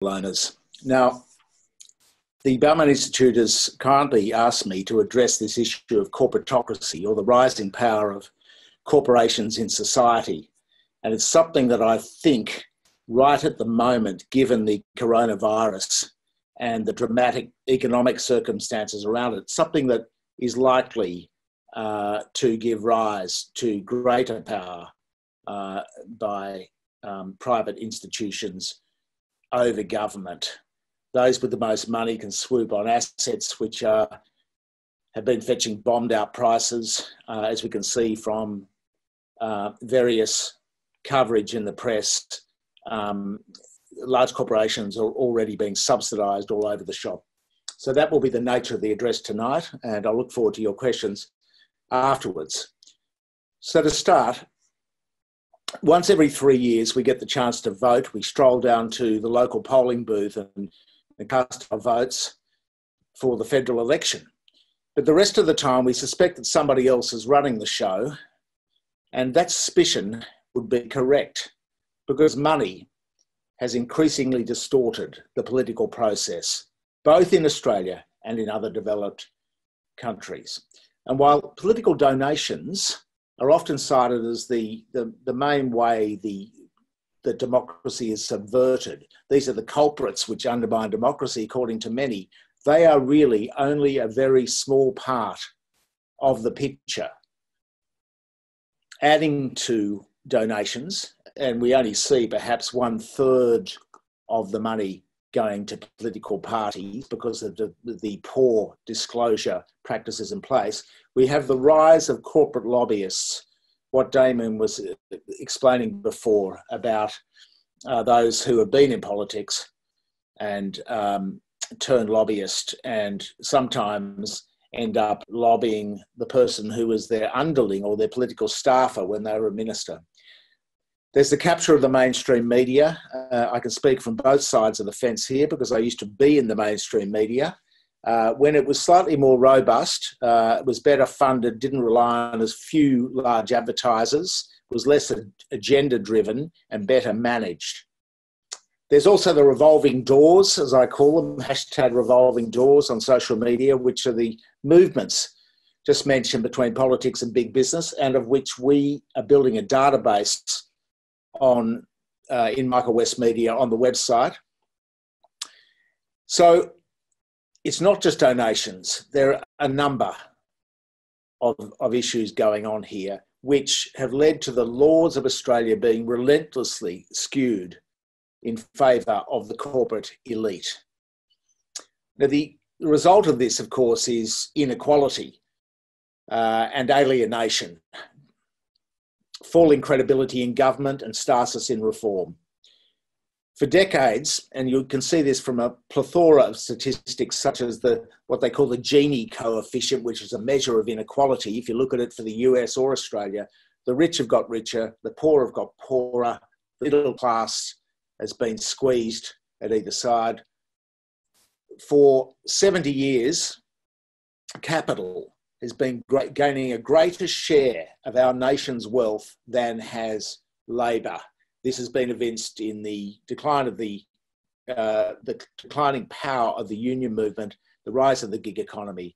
owners. Now, the Balmain Institute has kindly asked me to address this issue of corporatocracy, or the rising power of corporations in society. And it's something that I think right at the moment, given the coronavirus and the dramatic economic circumstances around it, something that is likely to give rise to greater power by private institutions over government. Those with the most money can swoop on assets which have been fetching bombed out prices, as we can see from various coverage in the press. Large corporations are already being subsidised all over the shop. So that will be the nature of the address tonight, and I look forward to your questions afterwards. So to start, once every 3 years we get the chance to vote. We stroll down to the local polling booth and cast our votes for the federal election. But the rest of the time we suspect that somebody else is running the show, and that suspicion would be correct, because money has increasingly distorted the political process, both in Australia and in other developed countries. And while political donations are often cited as the main way that democracy is subverted, these are the culprits which undermine democracy, according to many, they are really only a very small part of the picture. Adding to donations, and we only see perhaps 1/3 of the money going to political parties because of the poor disclosure practices in place, we have the rise of corporate lobbyists, what Damon was explaining before about those who have been in politics and turn lobbyist and sometimes end up lobbying the person who was their underling or their political staffer when they were a minister. There's the capture of the mainstream media. I can speak from both sides of the fence here because I used to be in the mainstream media. When it was slightly more robust, it was better funded, didn't rely on as few large advertisers, was less agenda-driven and better managed. There's also the revolving doors, as I call them, hashtag revolving doors on social media, which are the movements just mentioned between politics and big business, and of which we are building a database on in Michael West Media on the website. So it's not just donations. There are a number of issues going on here which have led to the laws of Australia being relentlessly skewed in favour of the corporate elite. Now, the result of this, of course, is inequality and alienation, falling credibility in government and stasis in reform. For decades, and you can see this from a plethora of statistics such as what they call the Gini coefficient, which is a measure of inequality. If you look at it for the US or Australia, the rich have got richer, the poor have got poorer, the middle class has been squeezed at either side. For 70 years, capital has been gaining a greater share of our nation's wealth than has labour. This has been evinced in the decline of the declining power of the union movement, the rise of the gig economy,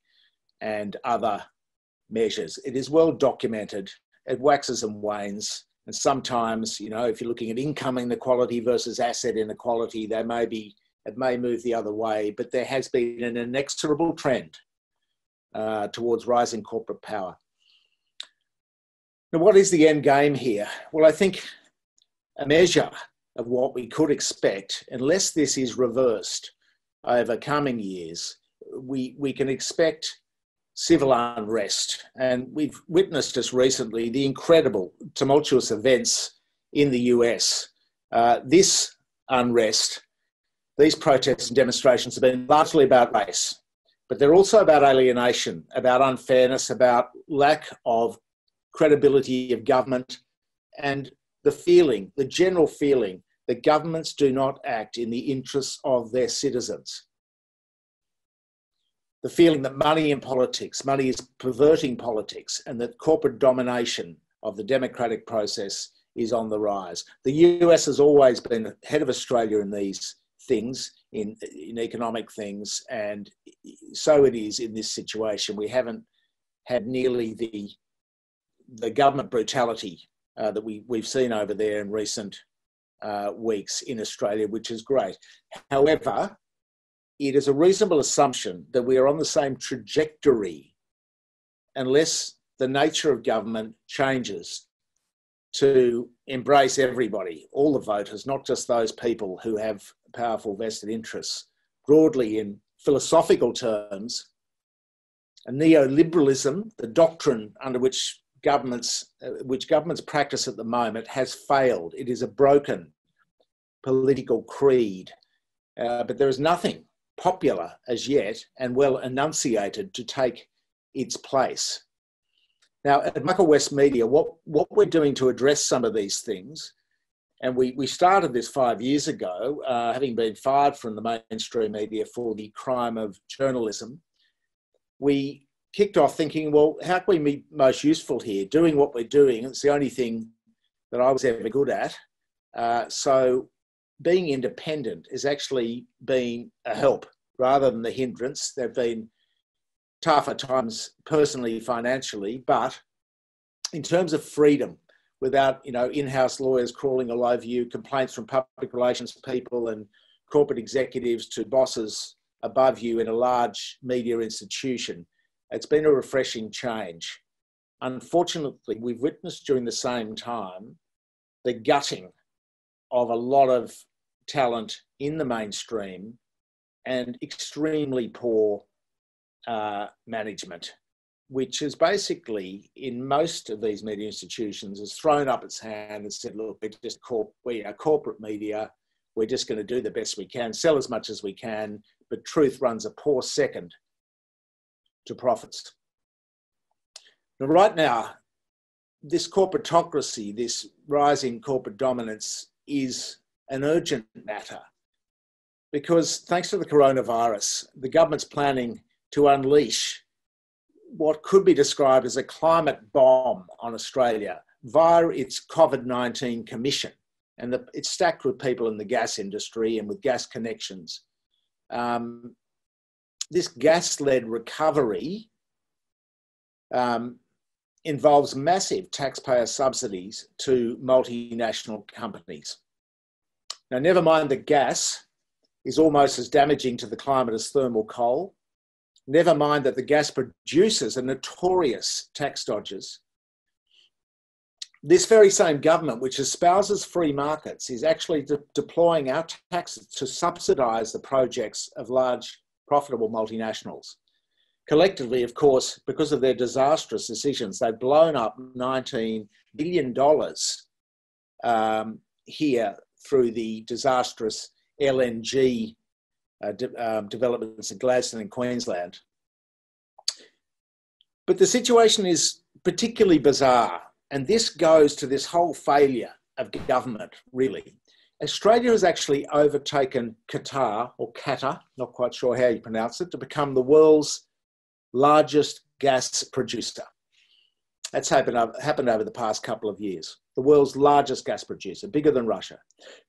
and other measures. It is well documented. It waxes and wanes. And sometimes, you know, if you're looking at income inequality versus asset inequality, it may move the other way, but there has been an inexorable trend towards rising corporate power. Now, what is the end game here? Well, I think a measure of what we could expect, unless this is reversed over coming years, we can expect civil unrest. And we've witnessed just recently the incredible tumultuous events in the US. This unrest, these protests and demonstrations have been largely about race, but they're also about alienation, about unfairness, about lack of credibility of government, and the general feeling that governments do not act in the interests of their citizens. The feeling that money in politics, money is perverting politics, and that corporate domination of the democratic process is on the rise. The US has always been ahead of Australia in these things, in economic things, and so it is in this situation. We haven't had nearly the government brutality that we've seen over there in recent weeks in Australia, which is great. However, it is a reasonable assumption that we are on the same trajectory unless the nature of government changes to embrace everybody, all the voters, not just those people who have powerful vested interests. Broadly, in philosophical terms, a neoliberalism, the doctrine under which governments practice at the moment, has failed. It is a broken political creed, but there is nothing popular as yet and well enunciated to take its place. Now, at Michael West Media, what we're doing to address some of these things, and we started this 5 years ago, having been fired from the mainstream media for the crime of journalism, we kicked off thinking, well, how can we be most useful here? Doing what we're doing, it's the only thing that I was ever good at. So being independent has actually been a help rather than the hindrance. There have been tougher times personally, financially, but in terms of freedom, without in-house lawyers crawling all over you, complaints from public relations people and corporate executives to bosses above you in a large media institution, it's been a refreshing change. Unfortunately, we've witnessed during the same time the gutting of a lot of talent in the mainstream and extremely poor management, which is basically, in most of these media institutions, has thrown up its hand and said, look, we are corporate media, we're just going to do the best we can, sell as much as we can, but truth runs a poor second to profits. Now, right now, this corporatocracy, this rising corporate dominance, is an urgent matter because thanks to the coronavirus, the government's planning to unleash what could be described as a climate bomb on Australia via its COVID-19 commission. And it's stacked with people in the gas industry and with gas connections. This gas-led recovery involves massive taxpayer subsidies to multinational companies. Now, never mind that gas is almost as damaging to the climate as thermal coal. Never mind that the gas producers are notorious tax dodgers. This very same government, which espouses free markets, is actually deploying our taxes to subsidise the projects of large, profitable multinationals. Collectively, of course, because of their disastrous decisions, they've blown up $19 billion here through the disastrous LNG developments in Gladstone and Queensland. But the situation is particularly bizarre, and this goes to this whole failure of government, really. Australia has actually overtaken Qatar, or Qatar, not quite sure how you pronounce it, to become the world's largest gas producer. That's happened over the past couple of years. The world's largest gas producer, bigger than Russia.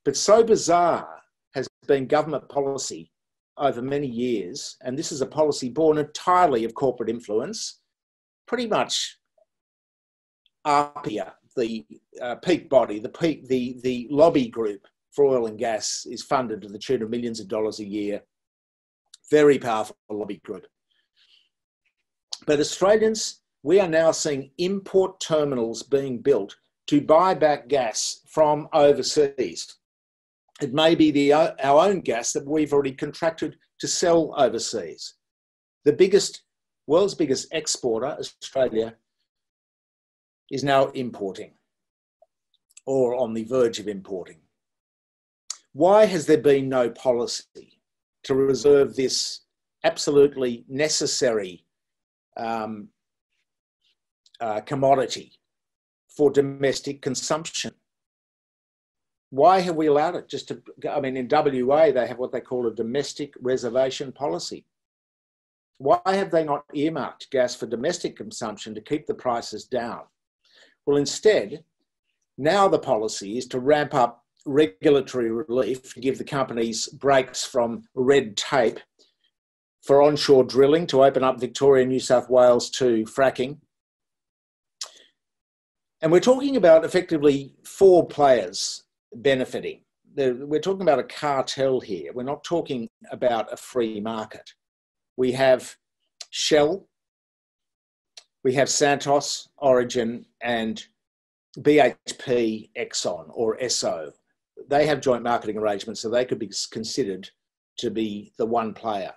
But so bizarre has been government policy over many years, and this is a policy born entirely of corporate influence. Pretty much APIA, the peak body, the lobby group for oil and gas, is funded to the tune of millions of dollars a year. Very powerful lobby group. But Australians, we are now seeing import terminals being built to buy back gas from overseas. It may be our own gas that we've already contracted to sell overseas. The world's biggest exporter, Australia, is now importing or on the verge of importing. Why has there been no policy to reserve this absolutely necessary commodity for domestic consumption? Why have we allowed it in WA, they have what they call a domestic reservation policy. Why have they not earmarked gas for domestic consumption to keep the prices down? Well, instead, now the policy is to ramp up regulatory relief to give the companies breaks from red tape for onshore drilling to open up Victoria and New South Wales to fracking. And we're talking about effectively 4 players benefiting. We're talking about a cartel here. We're not talking about a free market. We have Shell, we have Santos, Origin, and BHP, Exxon, or Esso. They have joint marketing arrangements, so they could be considered to be the one player.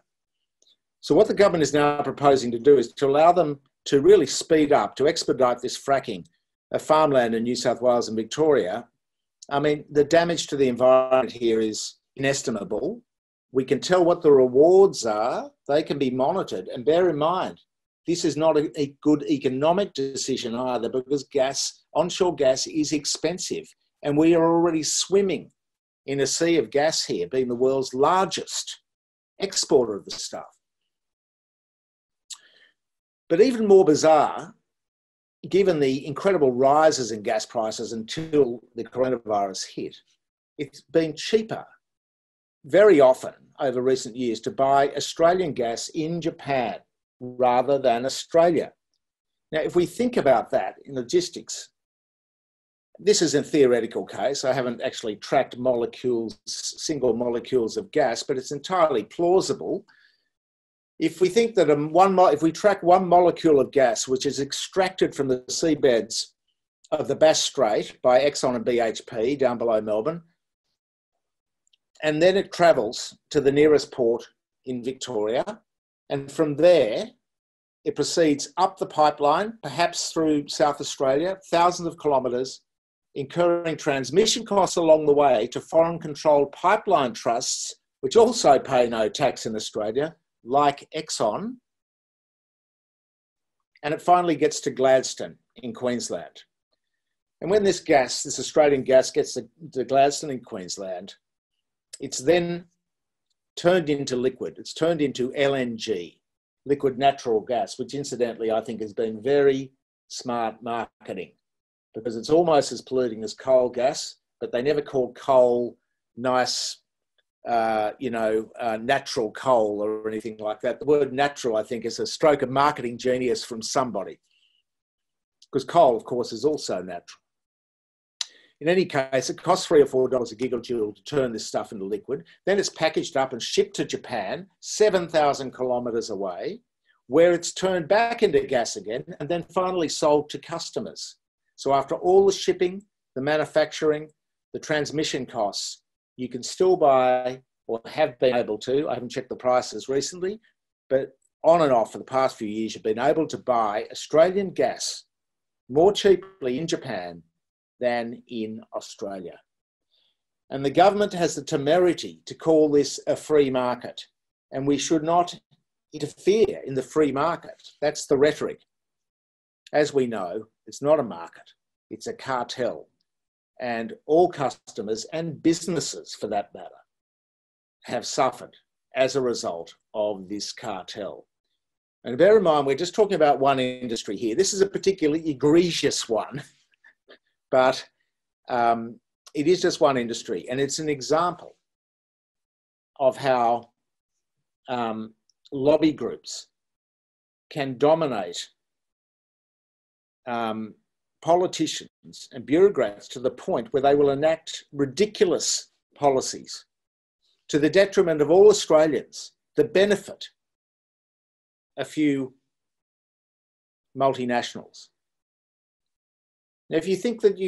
So what the government is now proposing to do is to allow them to really speed up, to expedite this fracking of farmland in New South Wales and Victoria. I mean, the damage to the environment here is inestimable. We can tell what the rewards are. They can be monitored. And bear in mind, this is not a good economic decision either, because onshore gas is expensive. And we are already swimming in a sea of gas here, being the world's largest exporter of the stuff. But even more bizarre, given the incredible rises in gas prices until the coronavirus hit, it's been cheaper very often over recent years to buy Australian gas in Japan rather than Australia. Now, if we think about that in logistics, this is a theoretical case. I haven't actually tracked single molecules of gas, but it's entirely plausible. If we think that if we track one molecule of gas, which is extracted from the seabeds of the Bass Strait by Exxon and BHP down below Melbourne, and then it travels to the nearest port in Victoria, and from there, it proceeds up the pipeline, perhaps through South Australia, thousands of kilometres, incurring transmission costs along the way to foreign-controlled pipeline trusts, which also pay no tax in Australia, like Exxon, and it finally gets to Gladstone in Queensland. And when this Australian gas gets to Gladstone in Queensland, it's then turned into liquid. It's turned into LNG, liquid natural gas, which incidentally I think has been very smart marketing, because it's almost as polluting as coal gas, but they never call coal nice, natural coal or anything like that. The word natural, I think, is a stroke of marketing genius from somebody, because coal, of course, is also natural. In any case, it costs $3 or $4 a gigajoule to turn this stuff into liquid. Then it's packaged up and shipped to Japan, 7,000 kilometres away, where it's turned back into gas again and then finally sold to customers. So after all the shipping, the manufacturing, the transmission costs, you can still buy, or have been able to, I haven't checked the prices recently, but on and off for the past few years, you've been able to buy Australian gas more cheaply in Japan than in Australia. And the government has the temerity to call this a free market, and we should not interfere in the free market. That's the rhetoric. As we know, it's not a market, it's a cartel. And all customers and businesses, for that matter, have suffered as a result of this cartel. And bear in mind, we're just talking about one industry here. This is a particularly egregious one, but it is just one industry. And it's an example of how lobby groups can dominate politicians and bureaucrats to the point where they will enact ridiculous policies to the detriment of all Australians that benefit a few multinationals. Now, if you think that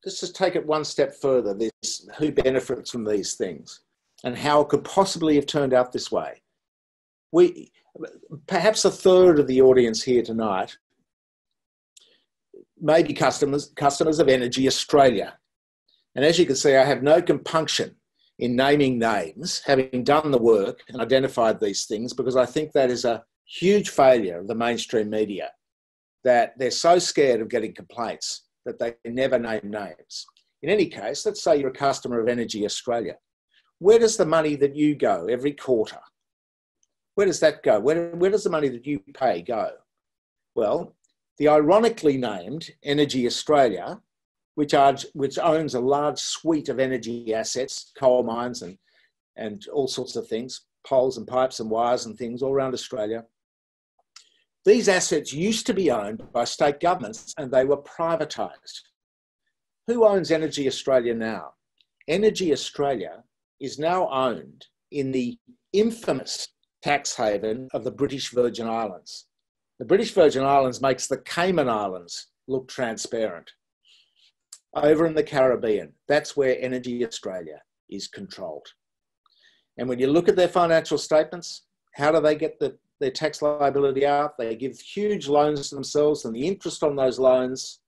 let's just take it one step further, who benefits from these things and how it could possibly have turned out this way. Perhaps a third of the audience here tonight may be customers of Energy Australia. And as you can see, I have no compunction in naming names, having done the work and identified these things, because I think that is a huge failure of the mainstream media, that they're so scared of getting complaints that they never name names. In any case, let's say you're a customer of Energy Australia. Where does the money that you go every quarter, where does that go? Where does the money that you pay go? Well, the ironically named Energy Australia which owns a large suite of energy assets, coal mines and all sorts of things, poles and pipes and wires and things all around Australia. These assets used to be owned by state governments and they were privatised. Who owns Energy Australia now? Energy Australia is now owned in the infamous tax haven of the British Virgin Islands. The British Virgin Islands makes the Cayman Islands look transparent. Over in the Caribbean, that's where Energy Australia is controlled. And when you look at their financial statements, how do they get their tax liability out? They give huge loans to themselves, and the interest on those loans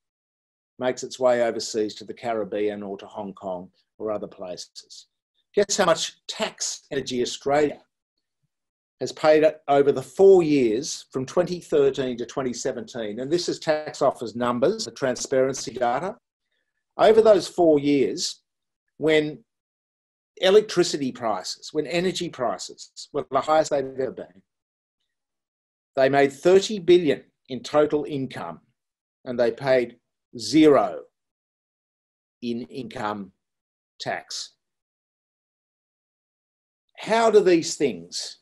makes its way overseas to the Caribbean or to Hong Kong or other places. Guess how much tax Energy Australia has paid over the 4 years from 2013 to 2017. And this is Tax Office numbers, the transparency data. Over those 4 years, when electricity prices, when energy prices were the highest they've ever been, they made 30 billion in total income and they paid zero in income tax. How do these things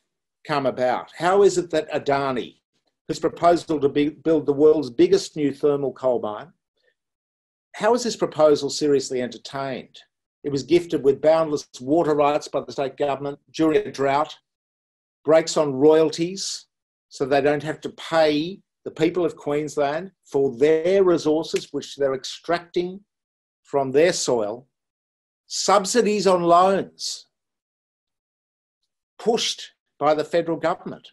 come about? How is it that Adani, whose proposal to build the world's biggest new thermal coal mine, how is this proposal seriously entertained? It was gifted with boundless water rights by the state government during a drought, breaks on royalties so they don't have to pay the people of Queensland for their resources, which they're extracting from their soil, subsidies on loans pushed by the federal government.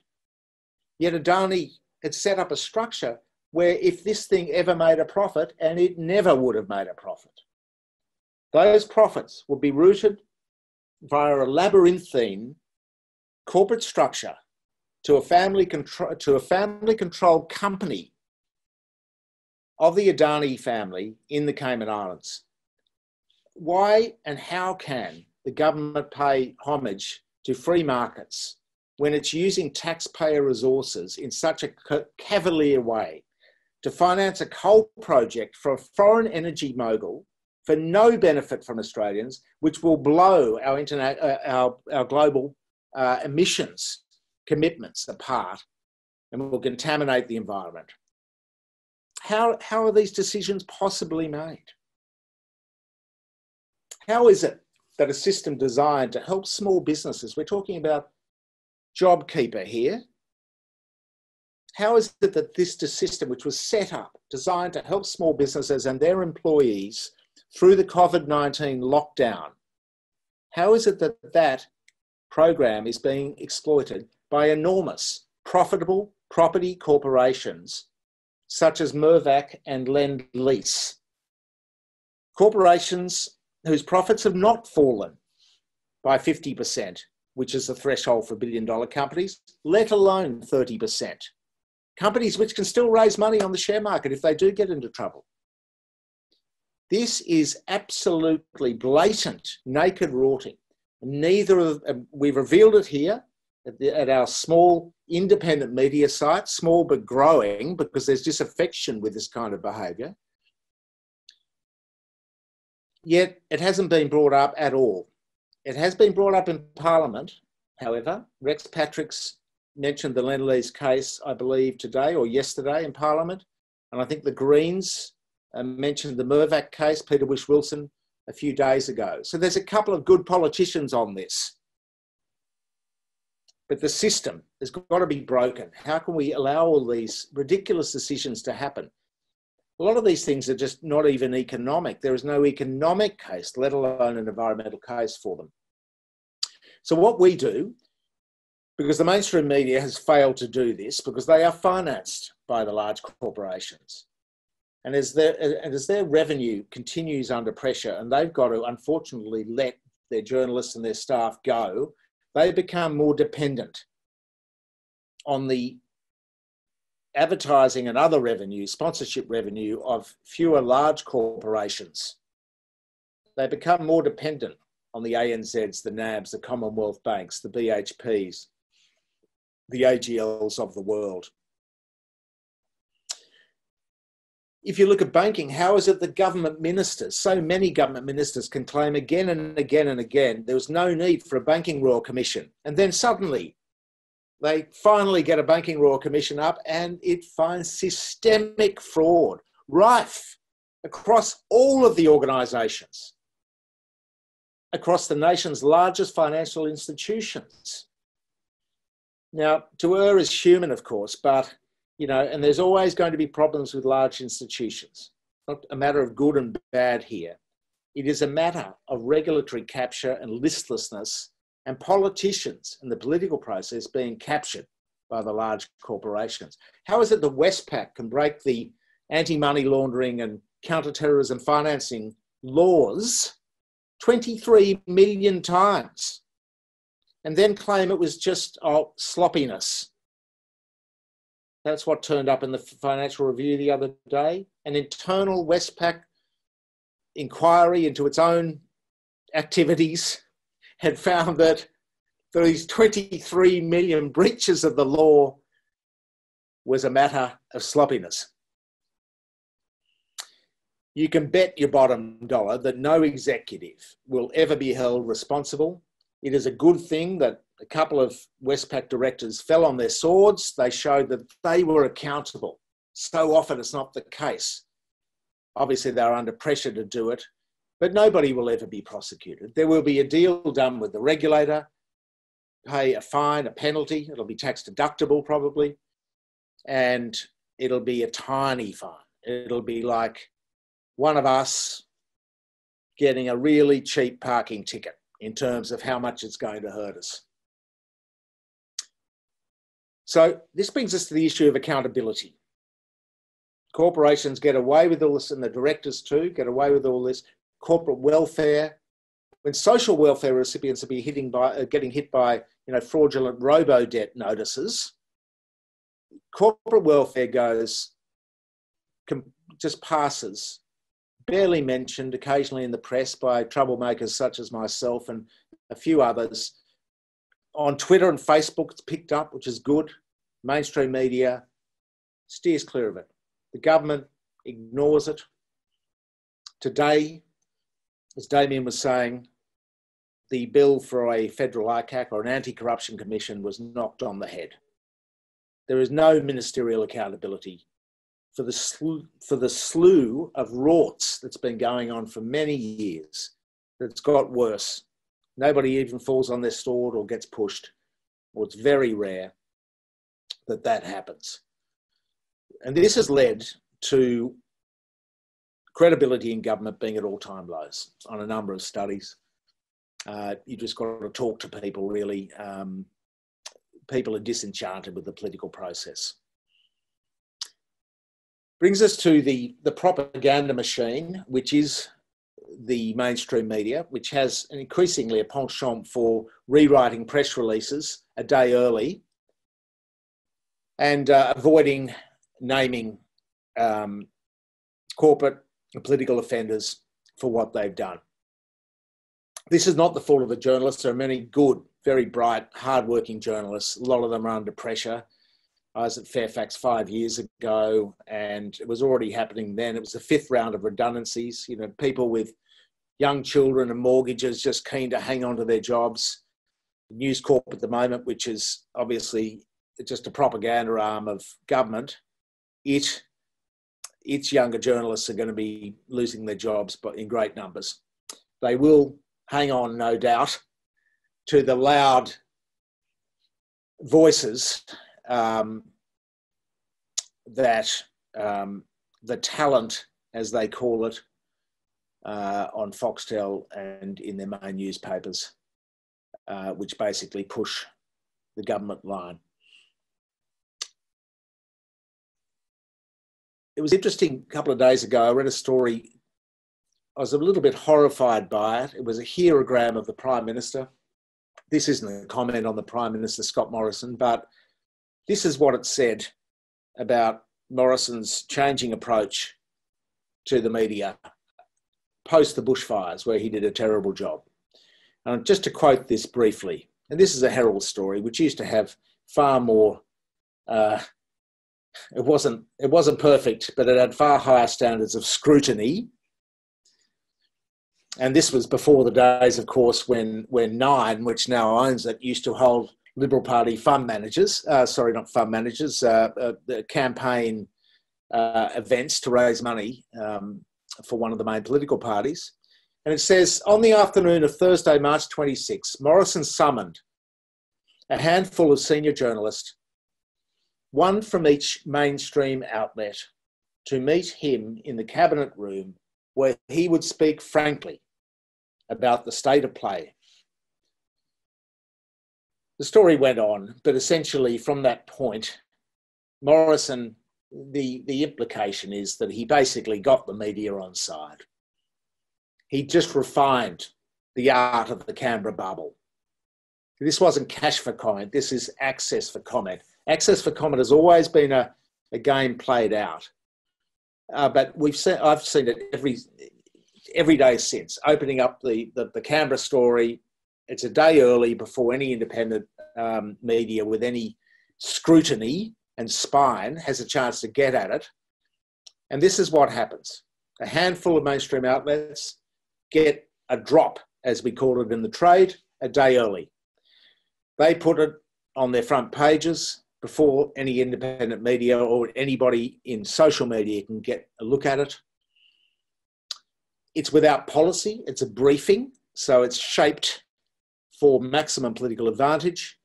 Yet Adani had set up a structure where if this thing ever made a profit, and it never would have made a profit, those profits would be routed via a labyrinthine corporate structure to a family-controlled company of the Adani family in the Cayman Islands. Why and how can the government pay homage to free markets when it's using taxpayer resources in such a cavalier way to finance a coal project for a foreign energy mogul for no benefit from Australians, which will blow our global emissions commitments apart and will contaminate the environment? How are these decisions possibly made? How is it that a system designed to help small businesses, we're talking about JobKeeper here, how is it that this system, which was set up, designed to help small businesses and their employees through the COVID-19 lockdown, how is it that that program is being exploited by enormous, profitable property corporations such as Mirvac and Lend-Lease? Corporations whose profits have not fallen by 50%, which is the threshold for billion-dollar companies, let alone 30%. Companies which can still raise money on the share market if they do get into trouble. This is absolutely blatant, naked rorting. We've revealed it here at our small independent media site, small but growing because there's disaffection with this kind of behaviour. Yet it hasn't been brought up at all. It has been brought up in Parliament, however. Rex Patrick's mentioned the Lend-Lease case, I believe, today or yesterday in Parliament. And I think the Greens mentioned the Mirvac case, Peter Whish-Wilson, a few days ago. So there's a couple of good politicians on this. But the system has got to be broken. How can we allow all these ridiculous decisions to happen? A lot of these things are just not even economic. There is no economic case, let alone an environmental case for them. So what we do, because the mainstream media has failed to do this, because they are financed by the large corporations. And as their revenue continues under pressure, and they've got to unfortunately let their journalists and their staff go, they become more dependent on the advertising and other revenue, sponsorship revenue of fewer large corporations. They become more dependent on the ANZs, the NABs, the Commonwealth Banks, the BHPs, the AGLs of the world. if you look at banking, how is it that government ministers, so many government ministers, can claim again and again and again there was no need for a banking royal commission, and then suddenly they finally get a banking royal commission up and it finds systemic fraud rife across all of the organisations, across the nation's largest financial institutions. Now, to err is human, of course, but, you know, and there's always going to be problems with large institutions. Not a matter of good and bad here. It is a matter of regulatory capture and listlessness, and politicians and the political process being captured by the large corporations. How is it that Westpac can break the anti-money laundering and counter-terrorism financing laws 23 million times and then claim it was just sloppiness? That's what turned up in the Financial Review the other day. An internal Westpac inquiry into its own activities had found that these 23 million breaches of the law was a matter of sloppiness. You can bet your bottom dollar that no executive will ever be held responsible. It is a good thing that a couple of Westpac directors fell on their swords. They showed that they were accountable. So often it's not the case. Obviously, they're under pressure to do it, but nobody will ever be prosecuted. There will be a deal done with the regulator, pay a fine, a penalty. It'll be tax deductible probably, and it'll be a tiny fine. It'll be like one of us getting a really cheap parking ticket in terms of how much it's going to hurt us. So this brings us to the issue of accountability. Corporations get away with all this, and the directors too get away with all this. Corporate welfare, when social welfare recipients are getting hit by fraudulent robo-debt notices, corporate welfare just passes, barely mentioned, occasionally in the press by troublemakers such as myself and a few others. On Twitter and Facebook it's picked up, which is good. Mainstream media steers clear of it. The government ignores it. Today, as Damien was saying, the bill for a federal ICAC or an anti-corruption commission was knocked on the head. There is no ministerial accountability for the slew of rorts that's been going on for many years. That's got worse. Nobody even falls on their sword or gets pushed, or it's very rare that happens. And this has led to credibility in government being at all-time lows on a number of studies. You just got to talk to people, really. People are disenchanted with the political process. Brings us to the propaganda machine, which is the mainstream media, which has increasingly a penchant for rewriting press releases a day early and avoiding naming corporate and political offenders for what they've done. This is not the fault of the journalists. There are many good, very bright, hard-working journalists. A lot of them are under pressure. I was at Fairfax 5 years ago, and it was already happening then. It was the fifth round of redundancies. People with young children and mortgages just keen to hang on to their jobs. News Corp at the moment, which is obviously just a propaganda arm of government, its younger journalists are going to be losing their jobs, but in great numbers. They will hang on, no doubt, to the loud voices that the talent, as they call it, on Foxtel and in their main newspapers, which basically push the government line. It was interesting, a couple of days ago, I read a story. I was a little bit horrified by it. It was a herogram of the Prime Minister. This isn't a comment on the Prime Minister, Scott Morrison, but this is what it said about Morrison's changing approach to the media post the bushfires, where he did a terrible job. And just to quote this briefly, and this is a Herald story, which used to have far more It wasn't perfect, but it had far higher standards of scrutiny. And this was before the days, of course, when Nine, which now owns it, used to hold Liberal Party fund managers, the campaign events to raise money for one of the main political parties. And it says, on the afternoon of Thursday, March 26, Morrison summoned a handful of senior journalists, one from each mainstream outlet, to meet him in the cabinet room where he would speak frankly about the state of play. The story went on, but essentially from that point, Morrison, the implication is that he basically got the media on side. He just refined the art of the Canberra bubble. This wasn't cash for comment, this is access for comment. Access for comment has always been a game played out. But I've seen it every day since, opening up the Canberra story. It's a day early before any independent media with any scrutiny and spine has a chance to get at it. And this is what happens. A handful of mainstream outlets get a drop, as we call it in the trade, a day early. They put it on their front pages before any independent media or anybody in social media can get a look at it. It's without policy, it's a briefing, so it's shaped for maximum political advantage.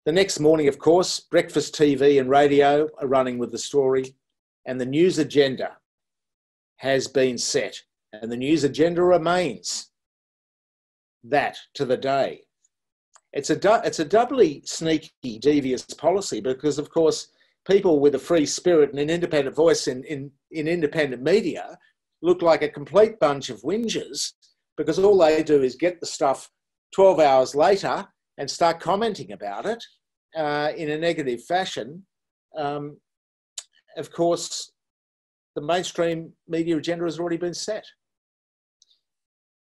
The next morning, of course, breakfast TV and radio are running with the story, and the news agenda has been set, and the news agenda remains that to the day. It's a doubly sneaky, devious policy because, of course, people with a free spirit and an independent voice in independent media look like a complete bunch of whingers because all they do is get the stuff 12 hours later and start commenting about it in a negative fashion. Of course, the mainstream media agenda has already been set.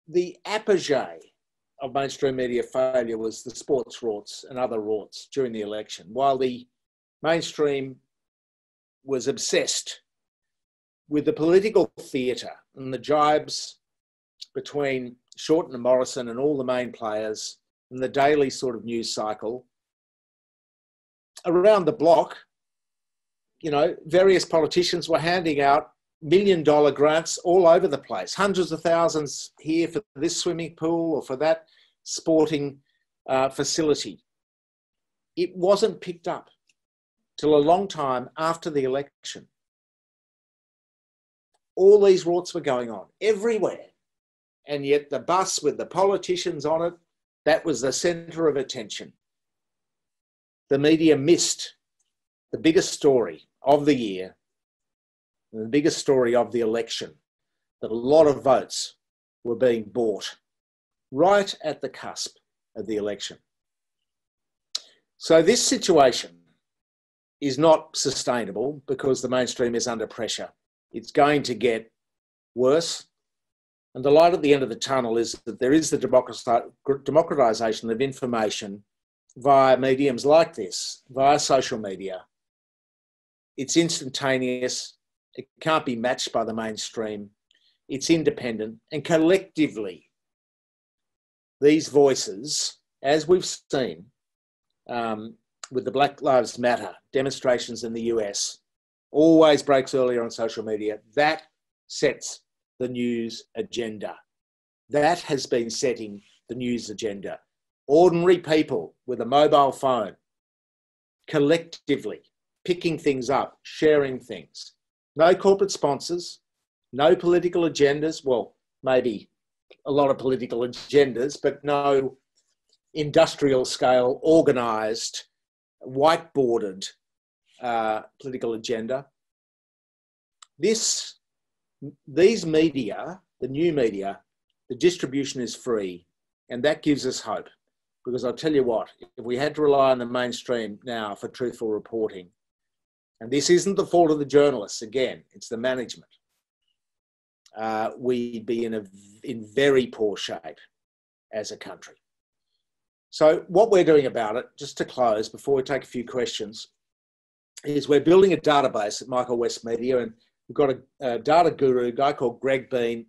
The apogee of mainstream media failure was the sports rorts and other rorts during the election, while the mainstream was obsessed with the political theatre and the jibes between Shorten and Morrison and all the main players and the daily sort of news cycle. Around the block, you know, various politicians were handing out $1 million grants all over the place, hundreds of thousands here for this swimming pool or for that sporting facility. It wasn't picked up till a long time after the election. All these rorts were going on everywhere. And yet the bus with the politicians on it, that was the centre of attention. The media missed the biggest story of the year, the biggest story of the election, that a lot of votes were being bought right at the cusp of the election. So this situation is not sustainable because the mainstream is under pressure. It's going to get worse. And the light at the end of the tunnel is that there is the democratisation of information via mediums like this, via social media. It's instantaneous. It can't be matched by the mainstream. It's independent. And collectively, these voices, as we've seen with the Black Lives Matter demonstrations in the US, always breaks earlier on social media. That sets the news agenda. That has been setting the news agenda. Ordinary people with a mobile phone, collectively picking things up, sharing things. No corporate sponsors, no political agendas. Well, maybe a lot of political agendas, but no industrial scale, organised, whiteboarded political agenda. These media, the new media, the distribution is free, and that gives us hope. Because I'll tell you what, if we had to rely on the mainstream now for truthful reporting, and this isn't the fault of the journalists, again, it's the management, we'd be in very poor shape as a country. So what we're doing about it, just to close before we take a few questions, is we're building a database at Michael West Media, and we've got a data guru, a guy called Greg Bean,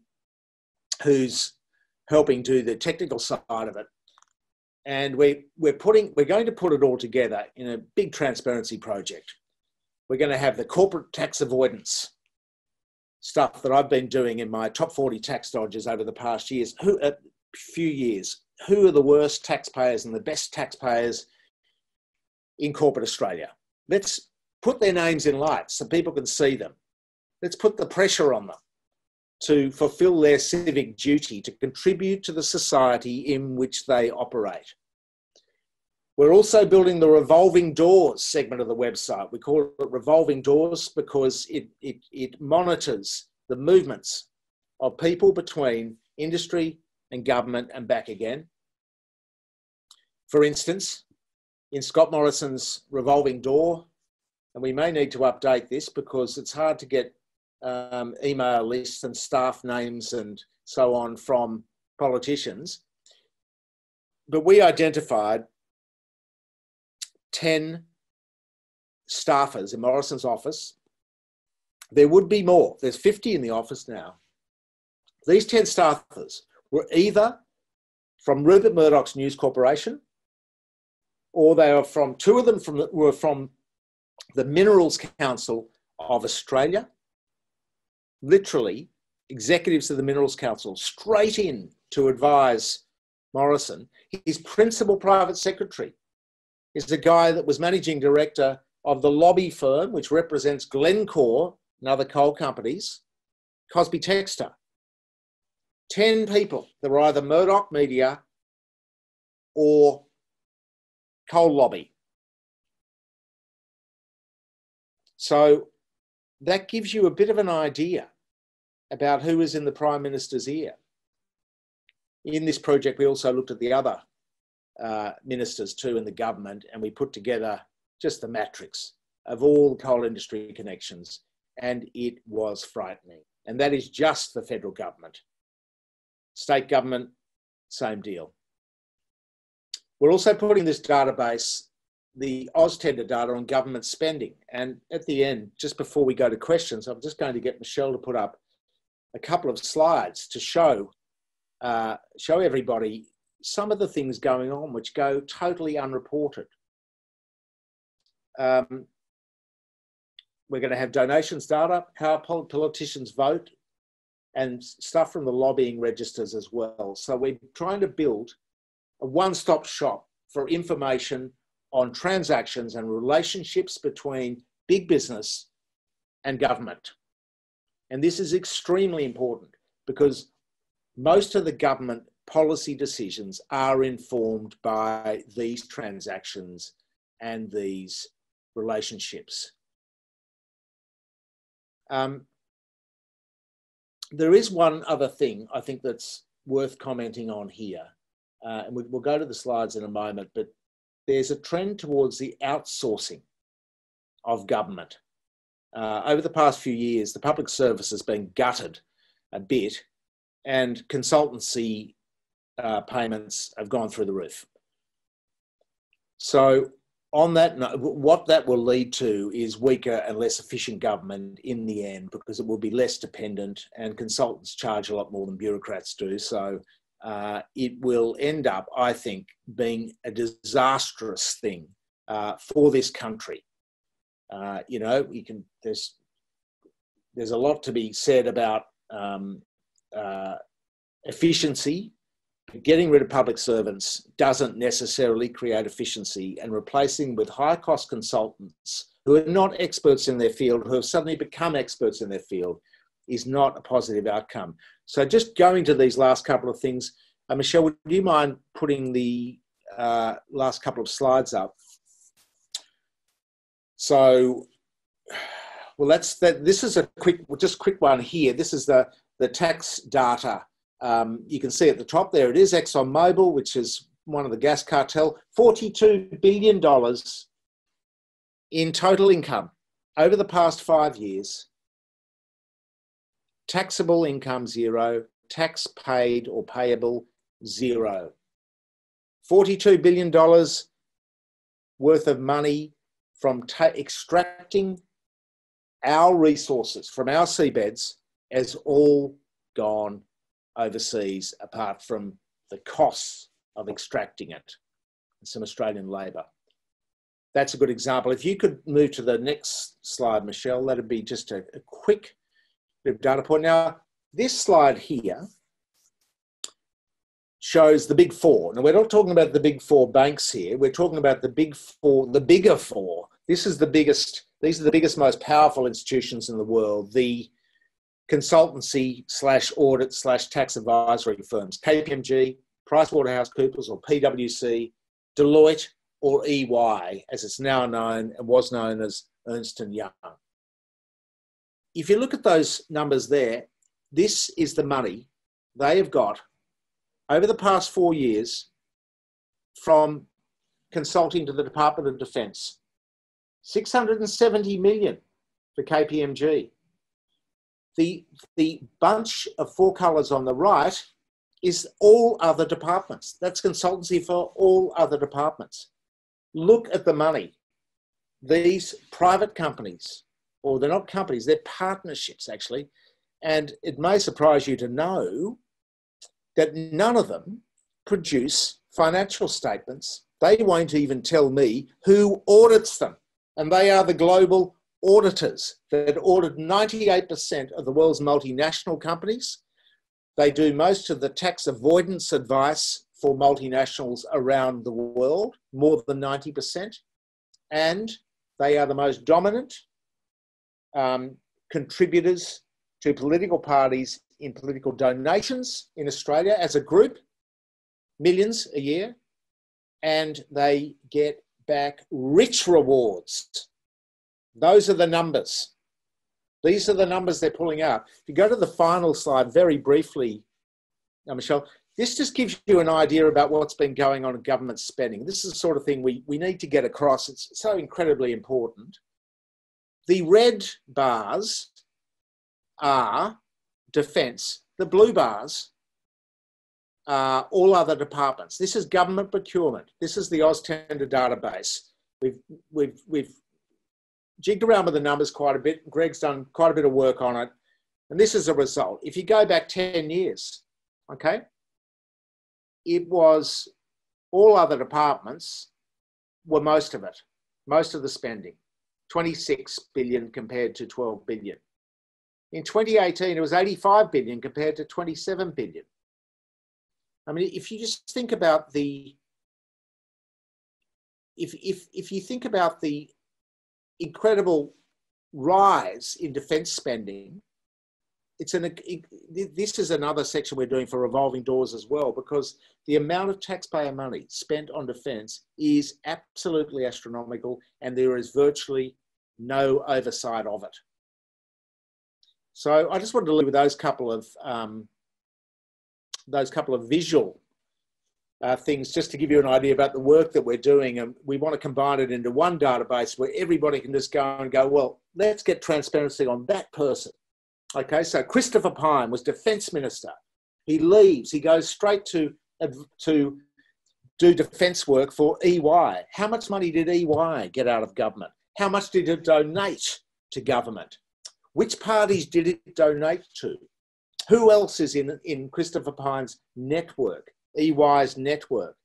who's helping do the technical side of it. And we're going to put it all together in a big transparency project. We're going to have the corporate tax avoidance stuff that I've been doing in my top 40 tax dodgers over the past few years. Who are the worst taxpayers and the best taxpayers in corporate Australia? Let's put their names in lights so people can see them. Let's put the pressure on them to fulfill their civic duty, to contribute to the society in which they operate. We're also building the revolving doors segment of the website. We call it revolving doors because it monitors the movements of people between industry and government and back again. For instance, in Scott Morrison's revolving door, and we may need to update this because it's hard to get email lists and staff names and so on from politicians. But we identified 10 staffers in Morrison's office. There would be more. There's 50 in the office now. These 10 staffers were either from Rupert Murdoch's News Corporation, or they are from, two of them were from the Minerals Council of Australia. Literally, executives of the Minerals Council straight in to advise Morrison. His principal private secretary is the guy that was managing director of the lobby firm, which represents Glencore and other coal companies, Cosby Textor. 10 people that were either Murdoch Media or coal lobby. So that gives you a bit of an idea about who is in the Prime Minister's ear. In this project, we also looked at the other ministers too in the government, and we put together just the matrix of all the coal industry connections, and it was frightening. And that is just the federal government. State government, same deal. We're also putting this database, the AusTender data on government spending. And at the end, just before we go to questions, I'm just going to get Michelle to put up a couple of slides to show everybody some of the things going on which go totally unreported. We're going to have donations data, how politicians vote, and stuff from the lobbying registers as well. So we're trying to build a one-stop shop for information on transactions and relationships between big business and government. And this is extremely important because most of the government policy decisions are informed by these transactions and these relationships. There is one other thing I think that's worth commenting on here, and we'll go to the slides in a moment, but there's a trend towards the outsourcing of government. Over the past few years, the public service has been gutted a bit, and consultancy payments have gone through the roof. So on that note, what that will lead to is weaker and less efficient government in the end, because it will be less dependent and consultants charge a lot more than bureaucrats do. So it will end up, I think, being a disastrous thing for this country. You know, there's a lot to be said about efficiency. Getting rid of public servants doesn't necessarily create efficiency, and replacing with high-cost consultants who are not experts in their field, who have suddenly become experts in their field, is not a positive outcome. So just going to these last couple of things, Michelle, would you mind putting the last couple of slides up? So, well, this is a quick one here. This is the tax data. You can see at the top there, it is ExxonMobil, which is one of the gas cartel, $42 billion in total income over the past 5 years. Taxable income, zero. Tax paid or payable, zero. $42 billion worth of money from extracting our resources from our seabeds has all gone overseas, apart from the costs of extracting it and some Australian labour. That's a good example. If you could move to the next slide, Michelle, that'd be just a quick bit of data point. Now, this slide here shows the big four. Now, we're not talking about the big four banks here. We're talking about the big four, the bigger four. This is the biggest, these are the biggest, most powerful institutions in the world. The consultancy / audit / tax advisory firms, KPMG, PricewaterhouseCoopers or PwC, Deloitte or EY, as it's now known and was known as Ernst & Young. If you look at those numbers there, this is the money they have got over the past 4 years from consulting to the Department of Defence. 670 million for KPMG. The bunch of four colours on the right is all other departments. That's consultancy for all other departments. Look at the money. These private companies, or they're not companies, they're partnerships actually, and it may surprise you to know that none of them produce financial statements. They won't even tell me who audits them, and they are the global auditors that audit 98% of the world's multinational companies. They do most of the tax avoidance advice for multinationals around the world, more than 90%. And they are the most dominant contributors to political parties in political donations in Australia as a group, millions a year, and they get back rich rewards. Those are the numbers. These are the numbers they're pulling out. If you go to the final slide very briefly, Michelle, this just gives you an idea about what's been going on in government spending. This is the sort of thing we need to get across. It's so incredibly important. The red bars are defence. The blue bars are all other departments. This is government procurement. This is the AusTender database. We've jigged around with the numbers quite a bit. Greg's done quite a bit of work on it. And this is a result. If you go back 10 years, okay, it was all other departments were most of it, most of the spending, 26 billion compared to 12 billion. In 2018, it was 85 billion compared to 27 billion. I mean, if you just think about the, if you think about the incredible rise in defence spending, this is another section we're doing for revolving doors as well, because the amount of taxpayer money spent on defence is absolutely astronomical, and there is virtually no oversight of it. So I just wanted to leave with those couple of visual things just to give you an idea about the work that we're doing, and we want to combine it into one database where everybody can just go and go, well, let's get transparency on that person. Okay, so Christopher Pyne was Defence Minister. He leaves, he goes straight to do defence work for EY. How much money did EY get out of government? How much did it donate to government? Which parties did it donate to? Who else is in Christopher Pyne's network, EY's network?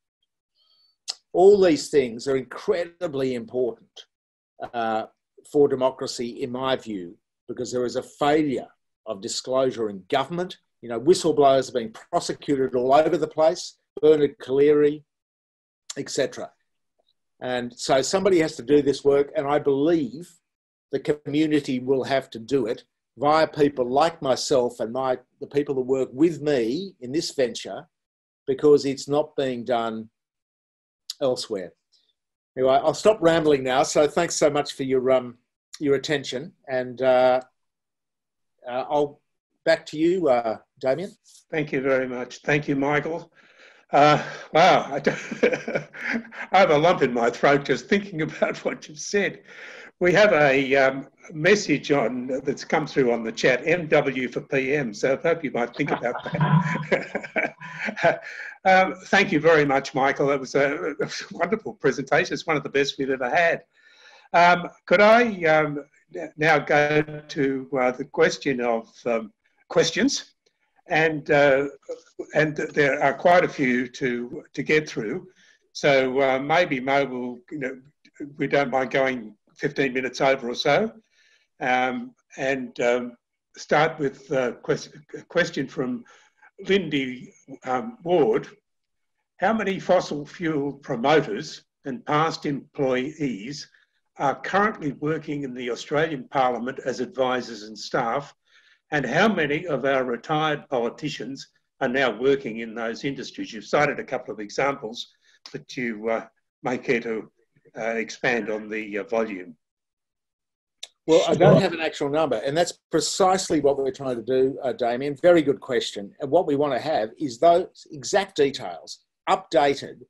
All these things are incredibly important for democracy, in my view, because there is a failure of disclosure in government. You know, whistleblowers are being prosecuted all over the place, Bernard Collaery, etc. And so somebody has to do this work, and I believe the community will have to do it via people like myself and the people that work with me in this venture, because it's not being done elsewhere. Anyway, I'll stop rambling now. So thanks so much for your attention, and I'll back to you, Damien. Thank you very much. Thank you, Michael. Wow, I have a lump in my throat just thinking about what you've said. We have a message that's come through on the chat, MW for PM, so I hope you might think about that. Thank you very much, Michael. It was a wonderful presentation. It's one of the best we've ever had. Could I now go to the question of questions? And there are quite a few to get through. So maybe Mo will, we don't mind going 15 minutes over or so. And start with a question from Lindy Ward. How many fossil fuel promoters and past employees are currently working in the Australian Parliament as advisors and staff, and how many of our retired politicians are now working in those industries? You've cited a couple of examples, but you may care to expand on the volume. Well, I don't have an actual number, and that's precisely what we're trying to do, Damien. Very good question. And what we want to have is those exact details, updated,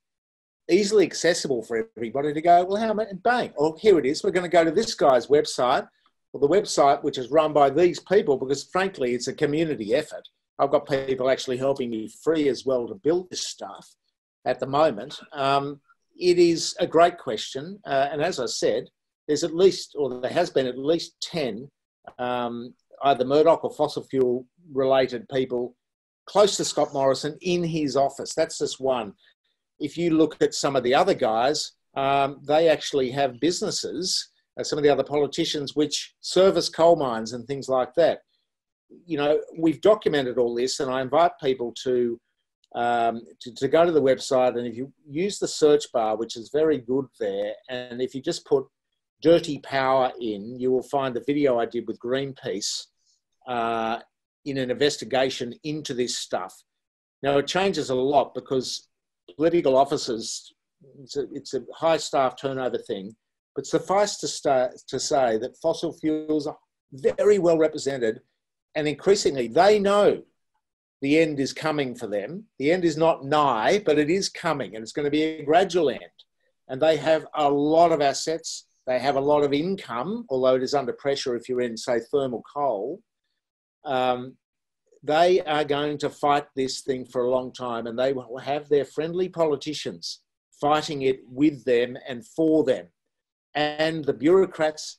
easily accessible for everybody to go, well, how much? And bang, oh, here it is. We're going to go to this guy's website, or the website which is run by these people, because frankly, it's a community effort. I've got people actually helping me free as well to build this stuff at the moment. It is a great question. And as I said, there's at least, or there has been at least 10 either Murdoch or fossil fuel related people close to Scott Morrison in his office. That's just one. If you look at some of the other guys, they actually have businesses, some of the other politicians, which service coal mines and things like that. We've documented all this, and I invite people to go to the website, and if you use the search bar, which is very good there, and if you just put dirty power in, you will find the video I did with Greenpeace in an investigation into this stuff. Now, it changes a lot because political officers, it's a high staff turnover thing, but suffice to say that fossil fuels are very well represented, and increasingly they know the end is coming for them. The end is not nigh, but it is coming, and it's going to be a gradual end. And they have a lot of assets. They have a lot of income, although it is under pressure if you're in, say, thermal coal. They are going to fight this thing for a long time, and they will have their friendly politicians fighting it with them and for them. And the bureaucrats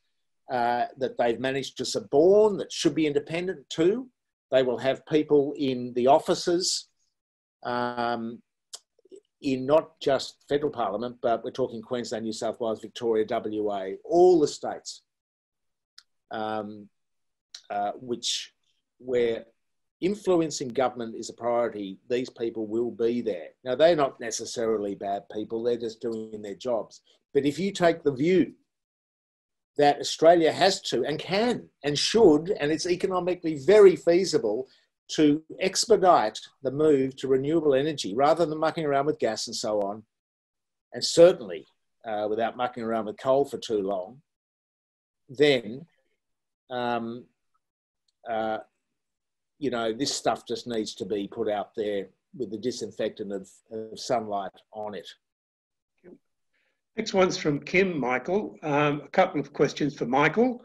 that they've managed to suborn that should be independent too. They will have people in the offices in not just federal parliament, but we're talking Queensland, New South Wales, Victoria, WA, all the states, where influencing government is a priority. These people will be there. Now, they're not necessarily bad people. They're just doing their jobs. But if you take the view that Australia has to and can and should, and it's economically very feasible to expedite the move to renewable energy rather than mucking around with gas and so on, and certainly without mucking around with coal for too long, then, this stuff just needs to be put out there with the disinfectant of sunlight on it. Next one's from Kim, Michael. A couple of questions for Michael.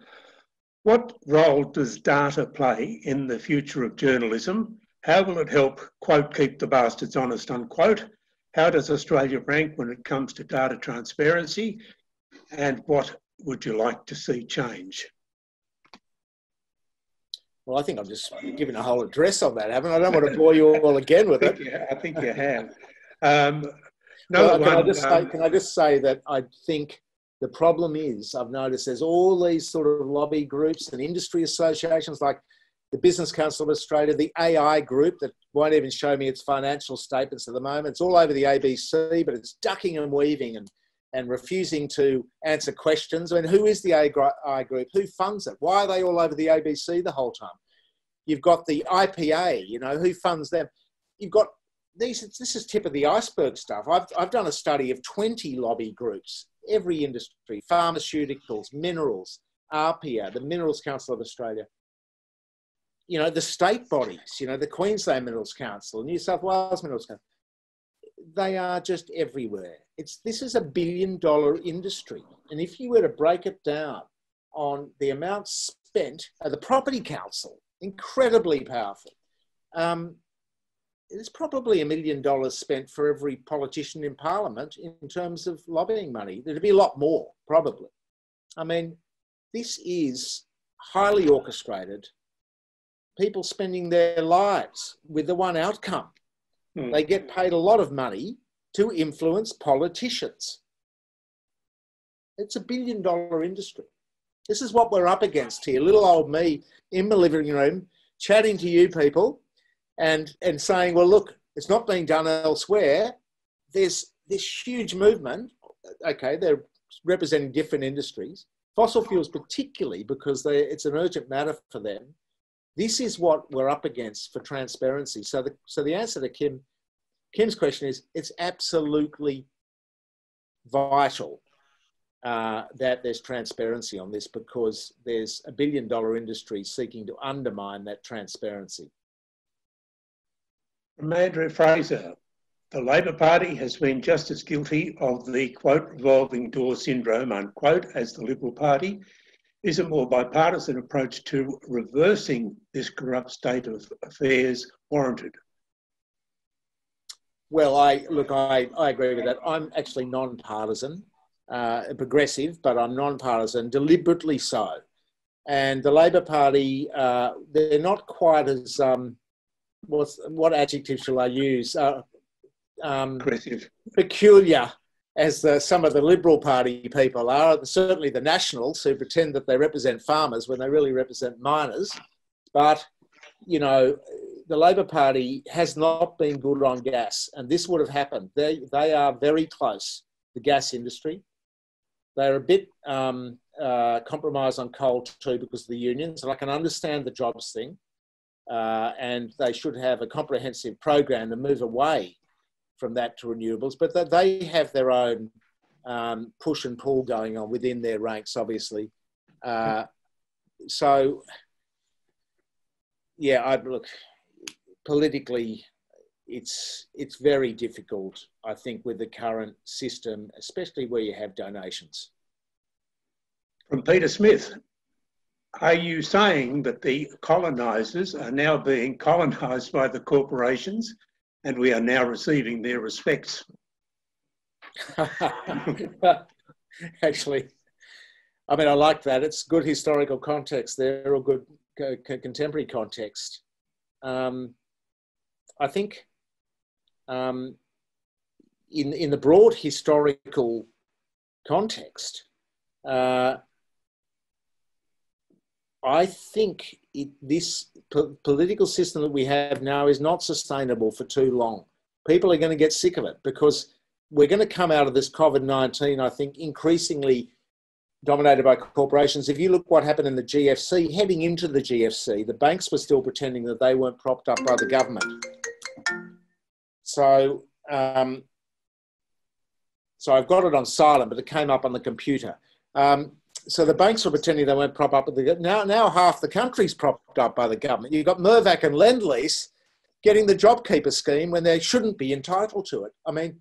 What role does data play in the future of journalism? How will it help, quote, keep the bastards honest, unquote? How does Australia rank when it comes to data transparency? And what would you like to see change? Well, I think I've just given a whole address on that, haven't I? I don't want to bore you all again with it. I think you have. Can I just say that I think the problem is, I've noticed there's all these sort of lobby groups and industry associations like the Business Council of Australia, the AI group that won't even show me its financial statements at the moment. It's all over the ABC, but it's ducking and weaving and refusing to answer questions. I mean, who is the AI group? Who funds it? Why are they all over the ABC the whole time? You've got the IPA, who funds them? You've got this is tip of the iceberg stuff. I've done a study of 20 lobby groups, every industry, pharmaceuticals, minerals, ARPIA, the Minerals Council of Australia, the state bodies, the Queensland Minerals Council, New South Wales Minerals Council. They are just everywhere. This is $1 billion industry. And if you were to break it down on the amount spent at the Property Council, incredibly powerful, there's probably $1 million spent for every politician in Parliament in terms of lobbying money. There'd be a lot more, probably. I mean, this is highly orchestrated, people spending their lives with the one outcome. They get paid a lot of money to influence politicians. It's $1 billion industry. This is what we're up against here. Little old me in the living room, chatting to you people and saying, well, look, it's not being done elsewhere. There's this huge movement. Okay, they're representing different industries. Fossil fuels particularly, because it's an urgent matter for them. This is what we're up against for transparency. So the answer to Kim's question is, it's absolutely vital that there's transparency on this, because there's $1 billion industry seeking to undermine that transparency. From Andrew Fraser, the Labor Party has been just as guilty of the, quote, revolving door syndrome, unquote, as the Liberal Party. Is a more bipartisan approach to reversing this corrupt state of affairs warranted? Well, I agree with that. I'm actually non-partisan, progressive, but I'm non-partisan, deliberately so. And the Labor Party, they're not quite as, what adjective shall I use? Aggressive. Peculiar as some of the Liberal Party people are, certainly the Nationals, who pretend that they represent farmers when they really represent miners. But, you know, the Labor Party has not been good on gas, and this would have happened. They are very close, the gas industry. They're a bit compromised on coal too because of the unions, and I can understand the jobs thing. And they should have a comprehensive program to move away from that to renewables, but they have their own push and pull going on within their ranks, obviously. So, yeah, look, politically, it's very difficult, I think, with the current system, especially where you have donations. From Peter Smith, are you saying that the colonisers are now being colonised by the corporations and we are now receiving their respects? Actually, I mean, I like that. It's good historical context there, or good contemporary context. I think in the broad historical context, I think this political system that we have now is not sustainable for too long. People are going to get sick of it, because we're going to come out of this COVID-19, I think, increasingly dominated by corporations. If you look what happened in the GFC, heading into the GFC, the banks were still pretending that they weren't propped up by the government. So I've got it on silent, but it came up on the computer. So the banks were pretending they weren't propped up with the government. Now half the country's propped up by the government. You've got Mervac and Lend-Lease getting the JobKeeper scheme when they shouldn't be entitled to it. I mean,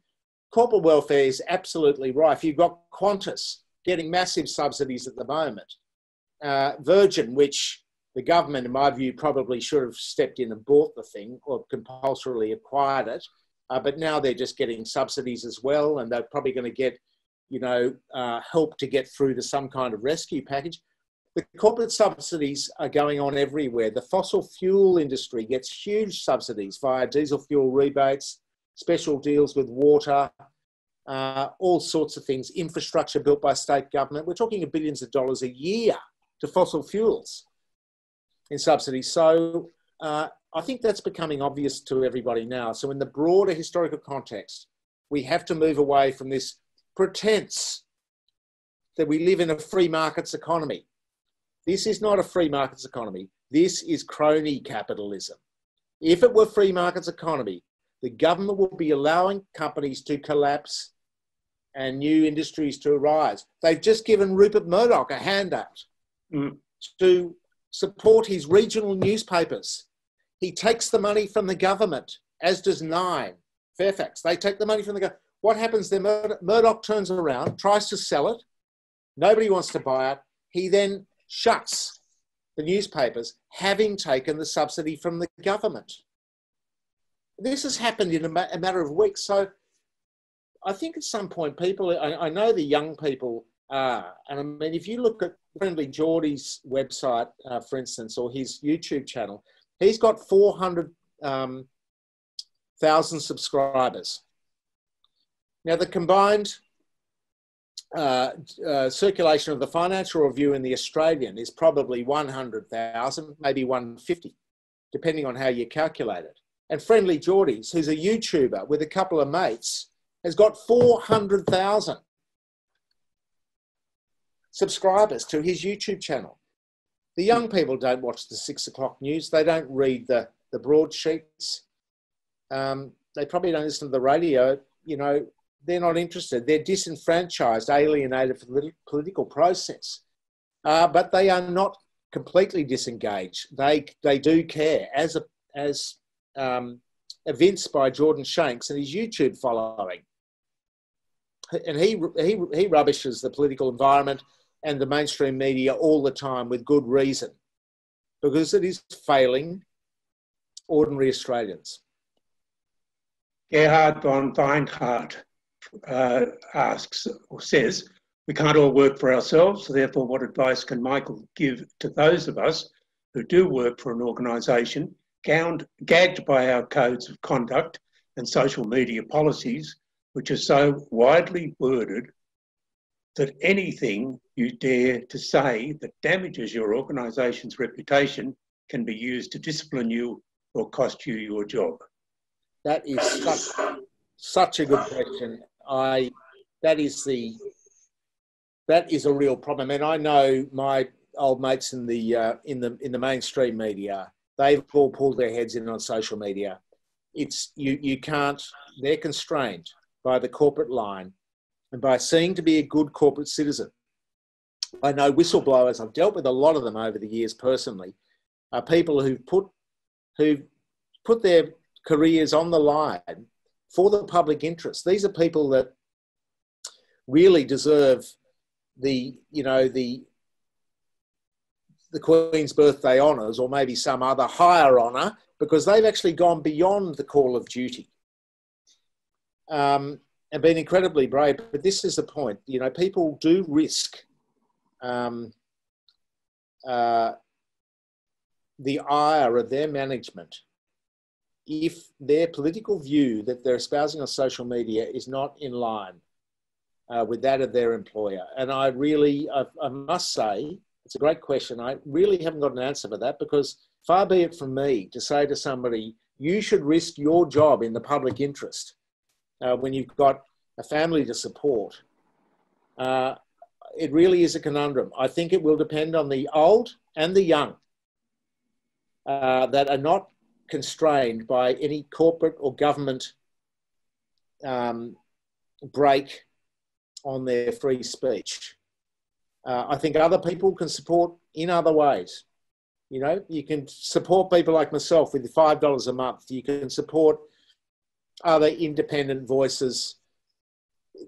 corporate welfare is absolutely rife. You've got Qantas getting massive subsidies at the moment. Virgin, which the government, in my view, probably should have stepped in and bought the thing or compulsorily acquired it. But now they're just getting subsidies as well, and they're probably going to get, you know, help to get through to some kind of rescue package. The corporate subsidies are going on everywhere. The fossil fuel industry gets huge subsidies via diesel fuel rebates, special deals with water, all sorts of things, infrastructure built by state government. We're talking of billions of dollars a year to fossil fuels in subsidies. So I think that's becoming obvious to everybody now. So in the broader historical context, we have to move away from this pretense that we live in a free markets economy. This is not a free markets economy. This is crony capitalism. If it were free markets economy, the government would be allowing companies to collapse and new industries to arise. They've just given Rupert Murdoch a handout to support his regional newspapers. He takes the money from the government, as does Nine, Fairfax. They take the money from the government. What happens then? Murdoch turns around, tries to sell it. Nobody wants to buy it. He then shuts the newspapers, having taken the subsidy from the government. This has happened in a matter of weeks. So I think at some point people, I know the young people And I mean, if you look at Friendly Geordie's website, for instance, or his YouTube channel, he's got 400,000 subscribers. Now, the combined circulation of the Financial Review and the Australian is probably 100,000, maybe 150, depending on how you calculate it. And Friendly Geordie's, who's a YouTuber with a couple of mates, has got 400,000 subscribers to his YouTube channel. The young people don't watch the 6 o'clock news. They don't read the broadsheets. They probably don't listen to the radio. You know, they're not interested. They're disenfranchised, alienated from the political process. But they are not completely disengaged. They do care, as evinced by Jordan Shanks and his YouTube following. And he rubbishes the political environment and the mainstream media all the time with good reason, because it is failing ordinary Australians. Gerhard von Weinhardt asks or says, we can't all work for ourselves, so therefore what advice can Michael give to those of us who do work for an organisation gagged by our codes of conduct and social media policies, which are so widely worded that anything you dare to say that damages your organisation's reputation can be used to discipline you or cost you your job? That is such a good question. That is a real problem. And I know my old mates in the mainstream media, they've all pulled their heads in on social media. It's you can't. They're constrained by the corporate line and by seeming to be a good corporate citizen. I know whistleblowers. I've dealt with a lot of them over the years personally. Are people who've put their careers on the line for the public interest. These are people that really deserve the Queen's birthday honours, or maybe some other higher honour, because they've actually gone beyond the call of duty and been incredibly brave. But this is the point. You know, people do risk the ire of their management if their political view that they're espousing on social media is not in line with that of their employer. And I must say, it's a great question. I really haven't got an answer for that, because far be it from me to say to somebody, you should risk your job in the public interest when you've got a family to support. It really is a conundrum. I think it will depend on the old and the young that are not constrained by any corporate or government break on their free speech. I think other people can support in other ways. You know, you can support people like myself with $5 a month. You can support other independent voices.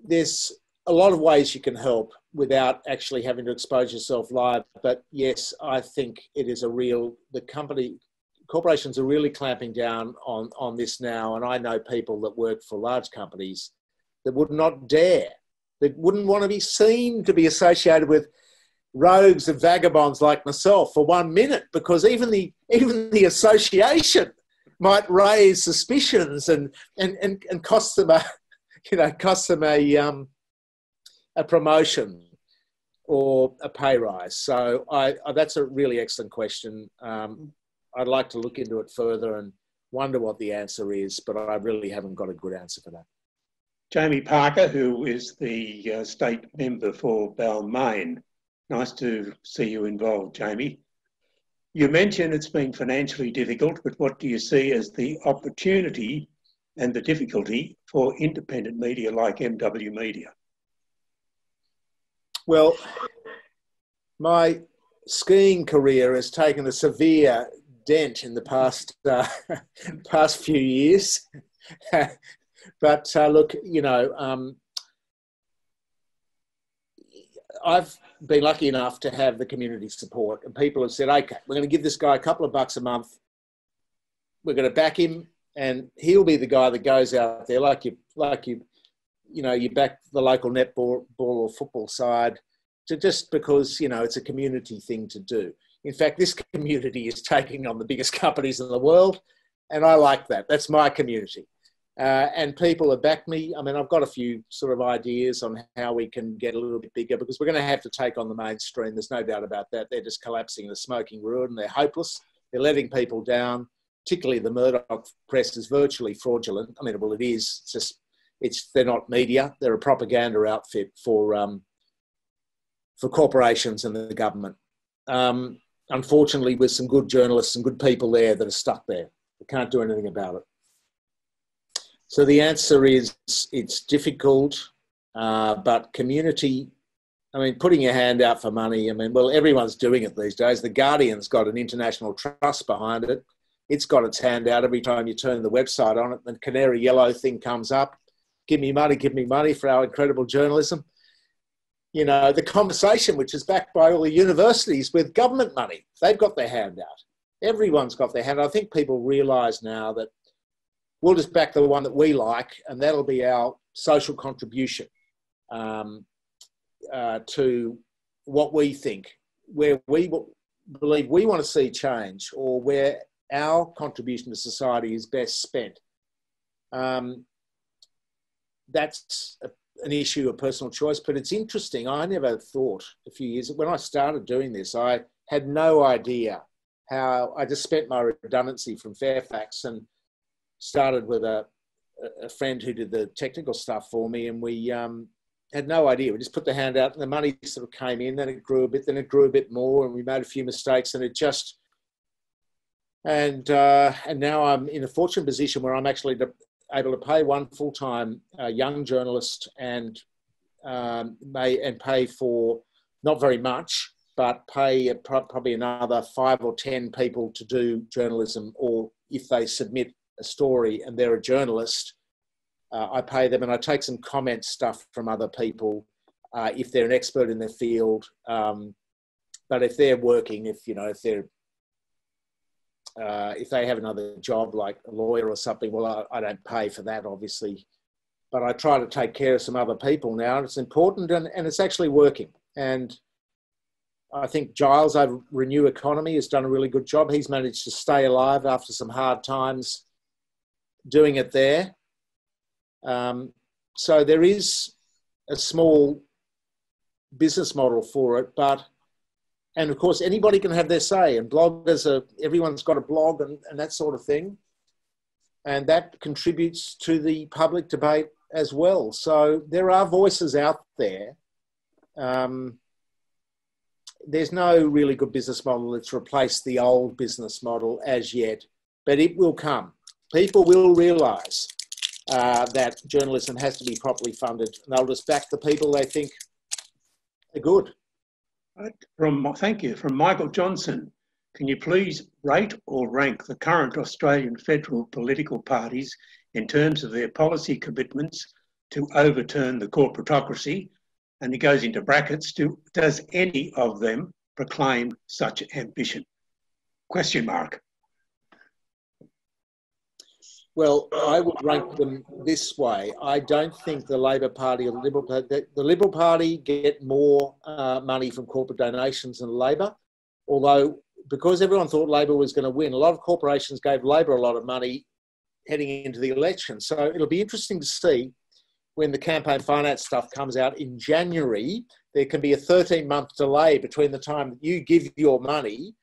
There's a lot of ways you can help without actually having to expose yourself live. But yes, I think it is corporations are really clamping down on this now. And I know people that work for large companies that would not dare, that wouldn't want to be seen to be associated with rogues and vagabonds like myself for 1 minute, because even the association might raise suspicions and cost them a promotion or a pay rise. So that's a really excellent question. I'd like to look into it further and wonder what the answer is, but I really haven't got a good answer for that. Jamie Parker, who is the state member for Balmain. Nice to see you involved, Jamie. You mentioned it's been financially difficult, but what do you see as the opportunity and the difficulty for independent media like MW Media? Well, my skiing career has taken a severe dent in the past few years. But look, you know, I've been lucky enough to have the community support, and people have said, okay, we're going to give this guy a couple of bucks a month. We're going to back him, and he'll be the guy that goes out there, like you back the local netball or football side. just because, you know, it's a community thing to do. In fact, this community is taking on the biggest companies in the world, and I like that. That's my community. And people have backed me. I mean, I've got a few sort of ideas on how we can get a little bit bigger, because we're going to have to take on the mainstream. There's no doubt about that. They're just collapsing in a smoking ruin. They're hopeless. They're letting people down. Particularly the Murdoch press is virtually fraudulent. I mean, well, it is. It's just, they're not media. They're a propaganda outfit for corporations and the government. Unfortunately, with some good journalists and good people there that are stuck there. We can't do anything about it. So the answer is it's difficult, but community, I mean, putting your hand out for money, I mean, well, everyone's doing it these days. The Guardian's got an international trust behind it. It's got its hand out every time you turn the website on it. The canary yellow thing comes up. Give me money for our incredible journalism. You know, the Conversation, which is backed by all the universities with government money, they've got their hand out. Everyone's got their hand. I think people realise now that we'll just back the one that we like, and that'll be our social contribution to what we think, where we believe we want to see change, or where our contribution to society is best spent. That's an issue of personal choice, but it's interesting. I never thought a few years, when I started doing this, I had no idea how. I just spent my redundancy from Fairfax and started with a friend who did the technical stuff for me, and we had no idea. We just put the hand out and the money sort of came in, then it grew a bit, then it grew a bit more, and we made a few mistakes, and it just, and now I'm in a fortunate position where I'm actually able to pay one full-time young journalist and pay for not very much, but pay probably another 5 or 10 people to do journalism, or if they submit a story and they're a journalist, I pay them, and I take some comment stuff from other people if they're an expert in their field. But if they're working, if they have another job like a lawyer or something, well, I don't pay for that, obviously. But I try to take care of some other people now, and it's important, and it's actually working. And I think Giles over Renew Economy has done a really good job. He's managed to stay alive after some hard times doing it there. So there is a small business model for it, and of course anybody can have their say, and everyone's got a blog and that sort of thing, and that contributes to the public debate as well. So there are voices out there. There's no really good business model that's replaced the old business model as yet, but it will come. People will realise that journalism has to be properly funded, and they'll just back the people they think are good. Thank you. From Michael Johnson, can you please rate or rank the current Australian federal political parties in terms of their policy commitments to overturn the corporatocracy? And he goes into brackets, does any of them proclaim such ambition? Question mark. Well, I would rank them this way. I don't think the Labor Party or the Liberal Party get more money from corporate donations than Labor, although because everyone thought Labor was going to win, a lot of corporations gave Labor a lot of money heading into the election. So it'll be interesting to see when the campaign finance stuff comes out in January. There can be a 13-month delay between the time that you give your money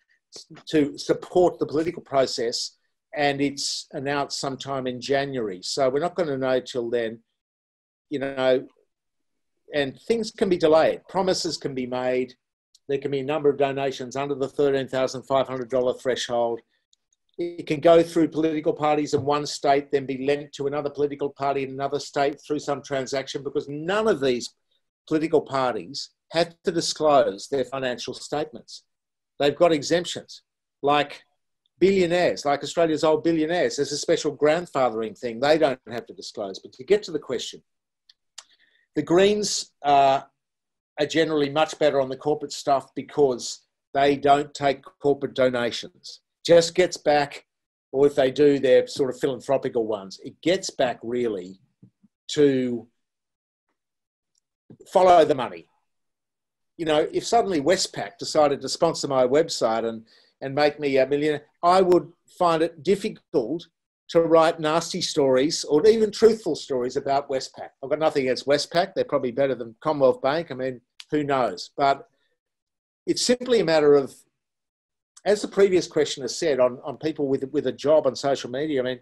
to support the political process and it's announced sometime in January. So we're not going to know till then, and things can be delayed. Promises can be made. There can be a number of donations under the $13,500 threshold. It can go through political parties in one state, then be lent to another political party in another state through some transaction, because none of these political parties have to disclose their financial statements. They've got exemptions, like billionaires, like Australia's old billionaires. There's a special grandfathering thing. They don't have to disclose. But to get to the question, the Greens are generally much better on the corporate stuff because they don't take corporate donations. Just gets back, or if they do, they're sort of philanthropical ones. It gets back really to follow the money. you know, if suddenly Westpac decided to sponsor my website and make me a millionaire, I would find it difficult to write nasty stories or even truthful stories about Westpac. I've got nothing against Westpac. They're probably better than Commonwealth Bank. I mean, who knows? But it's simply a matter of, as the previous questioner said, on people with a job on social media, I mean,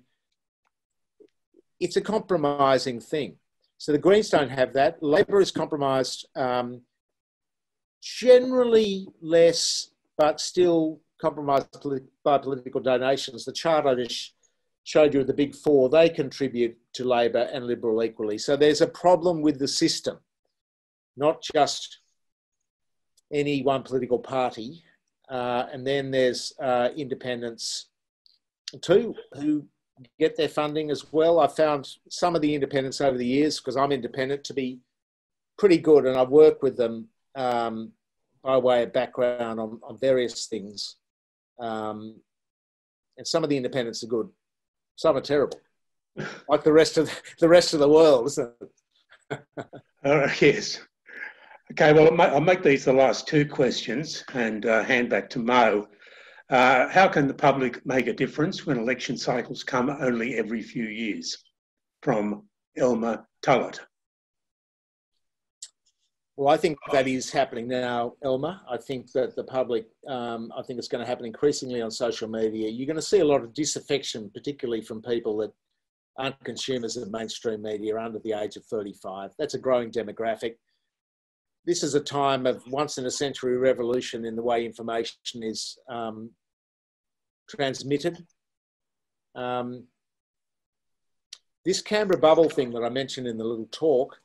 it's a compromising thing. So the Greens don't have that. Labor is compromised generally less, but still compromised by political donations. The chart I just showed you of the big four, they contribute to Labor and Liberal equally. So there's a problem with the system, not just any one political party. And then there's independents too, who get their funding as well. I've found some of the independents over the years, because I'm independent, to be pretty good, and I've worked with them by way of background on various things. And some of the independents are good. Some are terrible, like the rest of the world, isn't it? Yes. Okay, well, I'll make these the last two questions and hand back to Mo. How can the public make a difference when election cycles come only every few years? From Elmer Tullett. Well, I think that is happening now, Elmer. I think that the public, I think it's going to happen increasingly on social media. You're going to see a lot of disaffection, particularly from people that aren't consumers of mainstream media under the age of 35. That's a growing demographic. This is a time of once-in-a-century revolution in the way information is transmitted. This Canberra bubble thing that I mentioned in the little talk,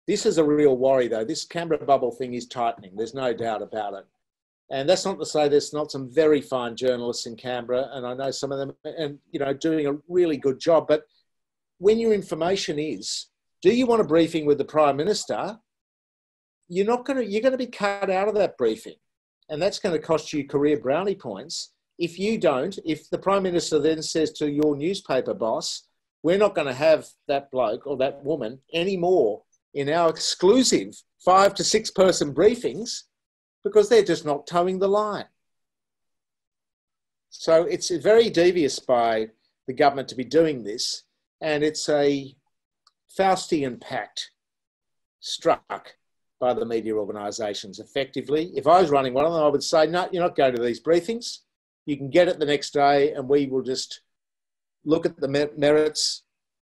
this is a real worry though. This Canberra bubble thing is tightening. There's no doubt about it. And that's not to say there's not some very fine journalists in Canberra, and I know some of them, and you know, doing a really good job. But when your information is, do you want a briefing with the Prime Minister? You're going to be cut out of that briefing, and that's going to cost you career brownie points. If you don't, if the Prime Minister then says to your newspaper boss, we're not going to have that bloke or that woman anymore in our exclusive 5 to 6 person briefings, because they're just not towing the line. So it's very devious by the government to be doing this, and it's a Faustian pact struck by the media organisations effectively. If I was running one of them, I would say, no, you're not going to these briefings. You can get it the next day, and we will just look at the merits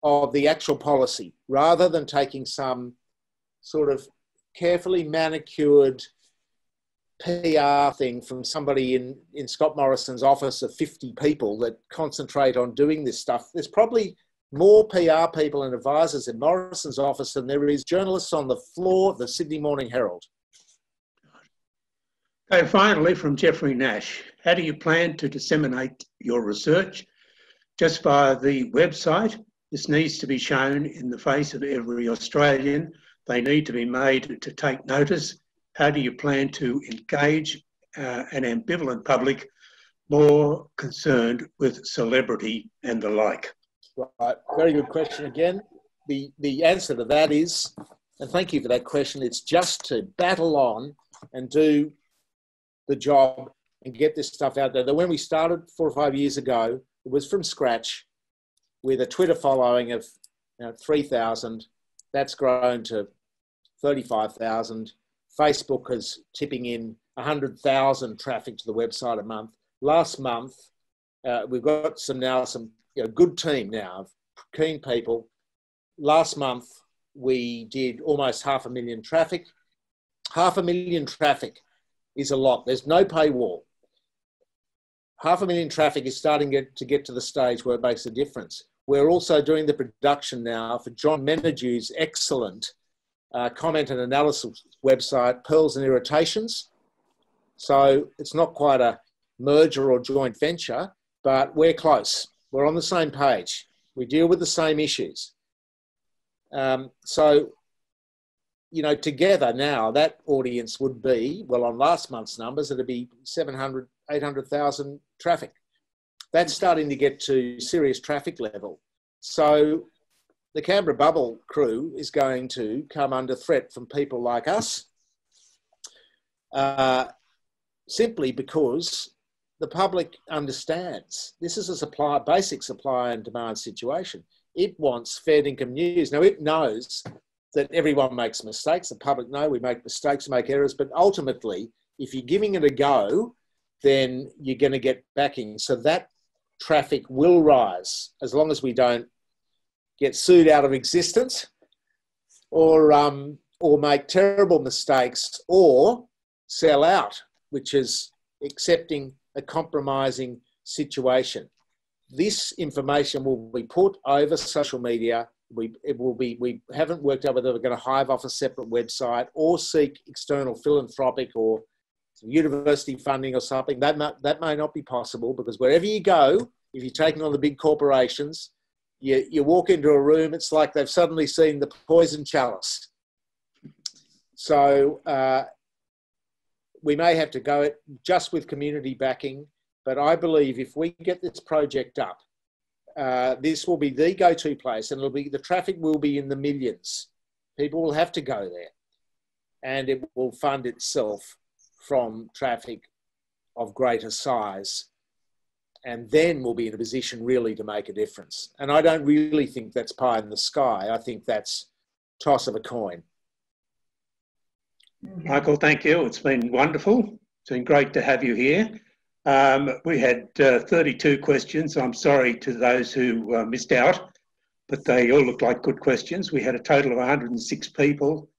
of the actual policy, rather than taking some sort of carefully manicured PR thing from somebody in Scott Morrison's office of 50 people that concentrate on doing this stuff. There's probably more PR people and advisors in Morrison's office than there is journalists on the floor of the Sydney Morning Herald. Okay, finally, from Jeffrey Nash, how do you plan to disseminate your research? Just via the website? This needs to be shown in the face of every Australian. They need to be made to take notice. How do you plan to engage an ambivalent public more concerned with celebrity and the like? Right, very good question again. The answer to that is, and thank you for that question, it's just to battle on and do the job and get this stuff out there. When we started 4 or 5 years ago, it was from scratch with a Twitter following of 3,000. That's grown to 35,000. Facebook is tipping in 100,000 traffic to the website a month. Last month, we've got some good team now of keen people. Last month, we did almost 500,000 traffic. 500,000 traffic is a lot. There's no paywall. 500,000 traffic is starting to get to the stage where it makes a difference. We're also doing the production now for John Menadew's excellent comment and analysis website, Pearls and Irritations. So it's not quite a merger or joint venture, but we're close. We're on the same page. We deal with the same issues. So, together now, that audience would be, well, on last month's numbers, it'd be 700, 800,000 traffic. That's starting to get to serious traffic level. So the Canberra Bubble crew is going to come under threat from people like us simply because the public understands this is a basic supply and demand situation. It wants fair income news. Now, it knows that everyone makes mistakes. The public know we make mistakes, make errors, but ultimately, if you're giving it a go, then you're going to get backing. So that traffic will rise as long as we don't get sued out of existence or make terrible mistakes or sell out, which is accepting a compromising situation. This information will be put over social media. We haven't worked out whether we're going to hive off a separate website or seek external philanthropic or university funding or something. That may not be possible, because wherever you go, if you're taking on the big corporations, you walk into a room, it's like they've suddenly seen the poison chalice. So we may have to go it just with community backing, but I believe if we get this project up, this will be the go-to place, and the traffic will be in the millions. People will have to go there, and it will fund itself from traffic of greater size, and then we'll be in a position really to make a difference. And I don't really think that's pie in the sky. I think that's toss of a coin. Michael, thank you. It's been wonderful. It's been great to have you here. We had 32 questions. I'm sorry to those who missed out, but they all look like good questions. We had a total of 106 people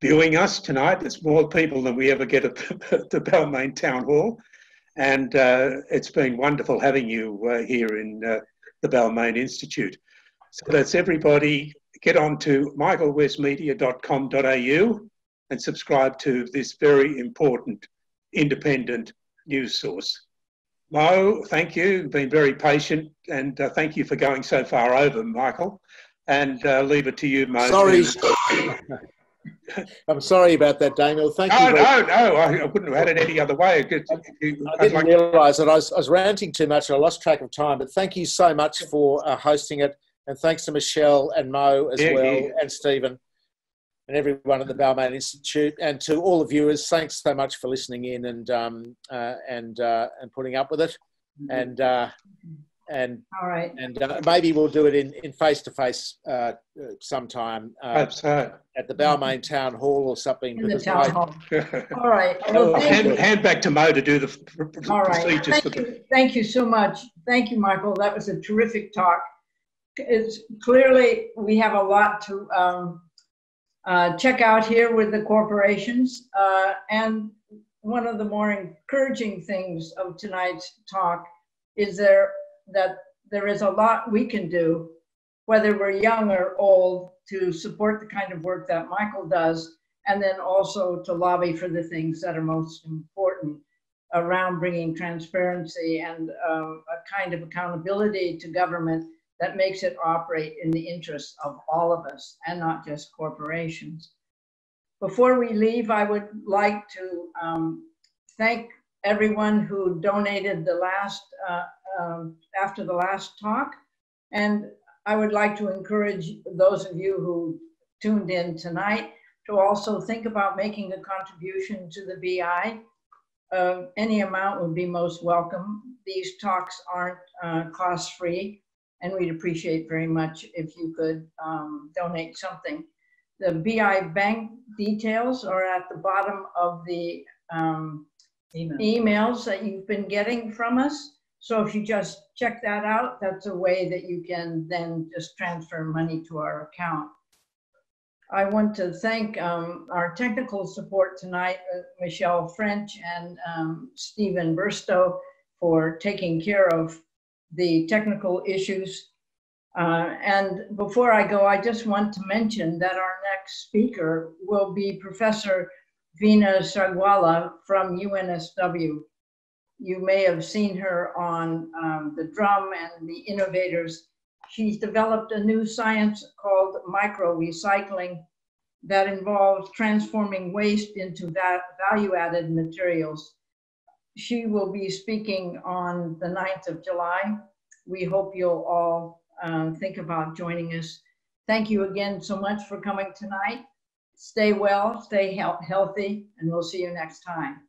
viewing us tonight. There's more people than we ever get at the Balmain Town Hall. And it's been wonderful having you here in the Balmain Institute. So that's everybody. Get on to michaelwestmedia.com.au and subscribe to this very important independent news source. Mo, thank you. You've been very patient, and thank you for going so far over, Michael. And leave it to you, Mo. Sorry. I'm sorry about that, Daniel. Thank you. No, I wouldn't have had it any other way. I didn't realise that I was ranting too much and I lost track of time, but thank you so much for hosting it. And thanks to Michelle and Mo as well, and Stephen and everyone at the Balmain Institute, and to all the viewers. Thanks so much for listening in and putting up with it. And all right. And maybe we'll do it in face-to-face sometime. Hope so. At the Balmain Town Hall or something. In the town hall. All right. Well, hand back to Mo to do the procedures. Thank you so much. Thank you, Michael. That was a terrific talk. It's clearly we have a lot to check out here with the corporations. And one of the more encouraging things of tonight's talk is that there is a lot we can do, whether we're young or old, to support the kind of work that Michael does, and then also to lobby for the things that are most important around bringing transparency and a kind of accountability to government that makes it operate in the interests of all of us and not just corporations. Before we leave, I would like to thank everyone who donated the last after the last talk, and I would like to encourage those of you who tuned in tonight to also think about making a contribution to the BI. Any amount would be most welcome. These talks aren't cost-free, and we'd appreciate very much if you could donate something. The BI bank details are at the bottom of the emails that you've been getting from us. So if you just check that out, that's a way that you can then just transfer money to our account. I want to thank our technical support tonight, Michelle French and Stephen Burstow, for taking care of the technical issues. And before I go, I just want to mention that our next speaker will be Professor Veena Sargwala from UNSW. You may have seen her on the Drum and the Innovators. She's developed a new science called micro-recycling that involves transforming waste into value-added materials. She will be speaking on the 9th of July. We hope you'll all think about joining us. Thank you again so much for coming tonight. Stay well, stay healthy, and we'll see you next time.